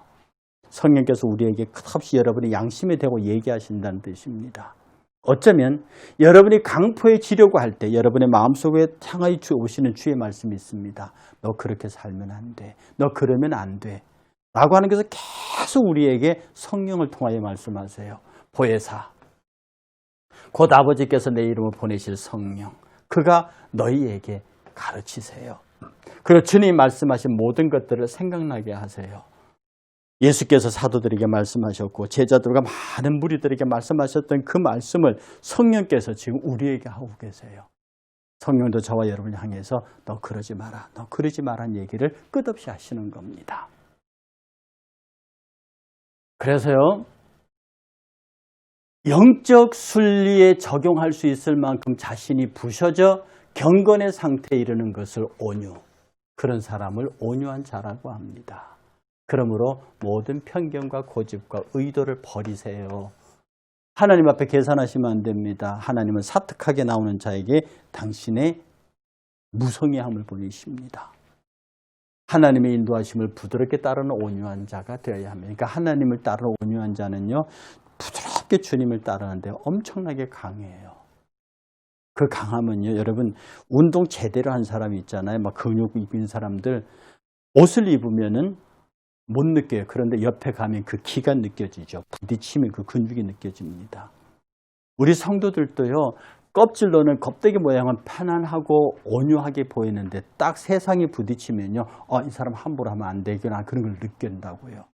성령께서 우리에게 끝없이 여러분의 양심에 대고 얘기하신다는 뜻입니다. 어쩌면 여러분이 강포에 지려고 할 때 여러분의 마음속에 향하여 오시는 주의 말씀이 있습니다. 너 그렇게 살면 안 돼. 너 그러면 안 돼. 라고 하는 것을 계속 우리에게 성령을 통하여 말씀하세요. 보혜사, 곧 아버지께서 내 이름을 보내실 성령, 그가 너희에게 가르치세요. 그리고 주님이 말씀하신 모든 것들을 생각나게 하세요. 예수께서 사도들에게 말씀하셨고 제자들과 많은 무리들에게 말씀하셨던 그 말씀을 성령께서 지금 우리에게 하고 계세요. 성령도 저와 여러분을 향해서 너 그러지 마라, 너 그러지 마라는 얘기를 끝없이 하시는 겁니다. 그래서요, 영적 순리에 적용할 수 있을 만큼 자신이 부셔져 경건의 상태에 이르는 것을 온유, 그런 사람을 온유한 자라고 합니다. 그러므로 모든 편견과 고집과 의도를 버리세요. 하나님 앞에 계산하시면 안 됩니다. 하나님은 사특하게 나오는 자에게 당신의 무성의함을 보이십니다. 하나님의 인도하심을 부드럽게 따르는 온유한 자가 되어야 합니다. 그러니까 하나님을 따르는 온유한 자는요, 부드럽게 주님을 따르는데 엄청나게 강해요. 그 강함은요, 여러분, 운동 제대로 한 사람이 있잖아요. 막 근육 입은 사람들, 옷을 입으면은 못 느껴요. 그런데 옆에 가면 그 기가 느껴지죠. 부딪히면 그 근육이 느껴집니다. 우리 성도들도요, 껍질로는 껍데기 모양은 편안하고 온유하게 보이는데 딱 세상이 부딪히면요. 이 사람 함부로 하면 안 되구나 그런 걸 느낀다고요.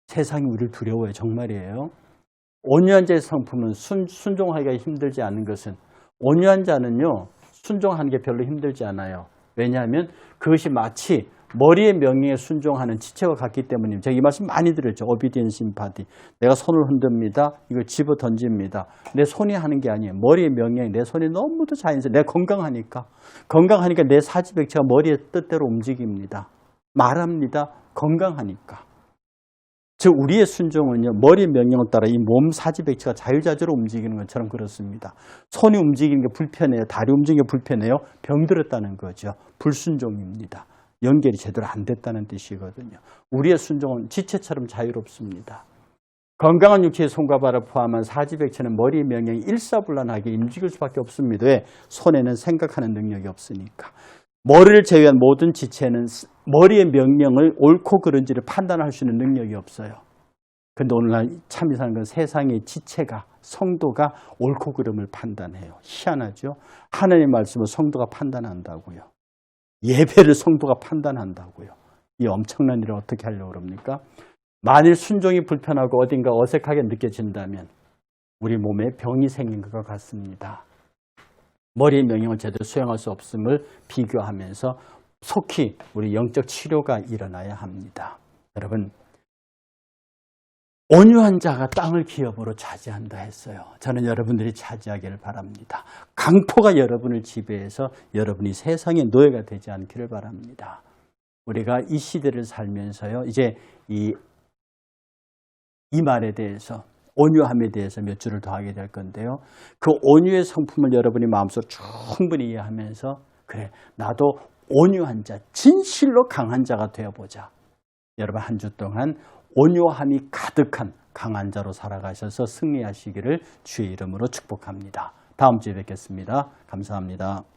세상이 우리를 두려워요. 정말이에요. 온유한 자의 성품은 순종하기가 힘들지 않은 것은 온유한 자는요. 순종하는 게 별로 힘들지 않아요. 왜냐하면 그것이 마치 머리의 명령에 순종하는 지체와 같기 때문입니다. 제가 이 말씀 많이 드렸죠. obedience in body. 내가 손을 흔듭니다. 이걸 집어 던집니다. 내 손이 하는 게 아니에요. 머리의 명령이 내 손이 너무도 자연스러워. 내가 건강하니까 내 사지백체가 머리의 뜻대로 움직입니다. 말합니다. 건강하니까. 즉 우리의 순종은요. 머리의 명령에 따라 이 몸 사지백체가 자유자재로 움직이는 것처럼 그렇습니다. 손이 움직이는 게 불편해요. 다리 움직이는 게 불편해요. 병들었다는 거죠. 불순종입니다. 연결이 제대로 안 됐다는 뜻이거든요. 우리의 순종은 지체처럼 자유롭습니다. 건강한 육체의 손과 발을 포함한 사지백체는 머리의 명령이 일사불란하게 움직일 수밖에 없습니다. 왜? 손에는 생각하는 능력이 없으니까. 머리를 제외한 모든 지체는 머리의 명령을 옳고 그른지를 판단할 수 있는 능력이 없어요. 그런데 오늘날 참 이상한 건 세상의 지체가, 성도가 옳고 그름을 판단해요. 희한하죠? 하나님의 말씀을 성도가 판단한다고요. 예배를 성도가 판단한다고요. 이 엄청난 일을 어떻게 하려고 그럽니까? 만일 순종이 불편하고 어딘가 어색하게 느껴진다면 우리 몸에 병이 생긴 것과 같습니다. 머리의 명령을 제대로 수행할 수 없음을 비교하면서 속히 우리 영적 치료가 일어나야 합니다. 여러분, 온유한 자가 땅을 기업으로 차지한다 했어요. 저는 여러분들이 차지하기를 바랍니다. 강포가 여러분을 지배해서 여러분이 세상의 노예가 되지 않기를 바랍니다. 우리가 이 시대를 살면서요, 이제 이 말에 대해서, 온유함에 대해서 몇 줄을 더 하게 될 건데요. 그 온유의 성품을 여러분이 마음속으로 충분히 이해하면서, 그래, 나도 온유한 자, 진실로 강한 자가 되어보자. 여러분 한 주 동안 온유함이 가득한 강한 자로 살아가셔서 승리하시기를 주의 이름으로 축복합니다. 다음 주에 뵙겠습니다. 감사합니다.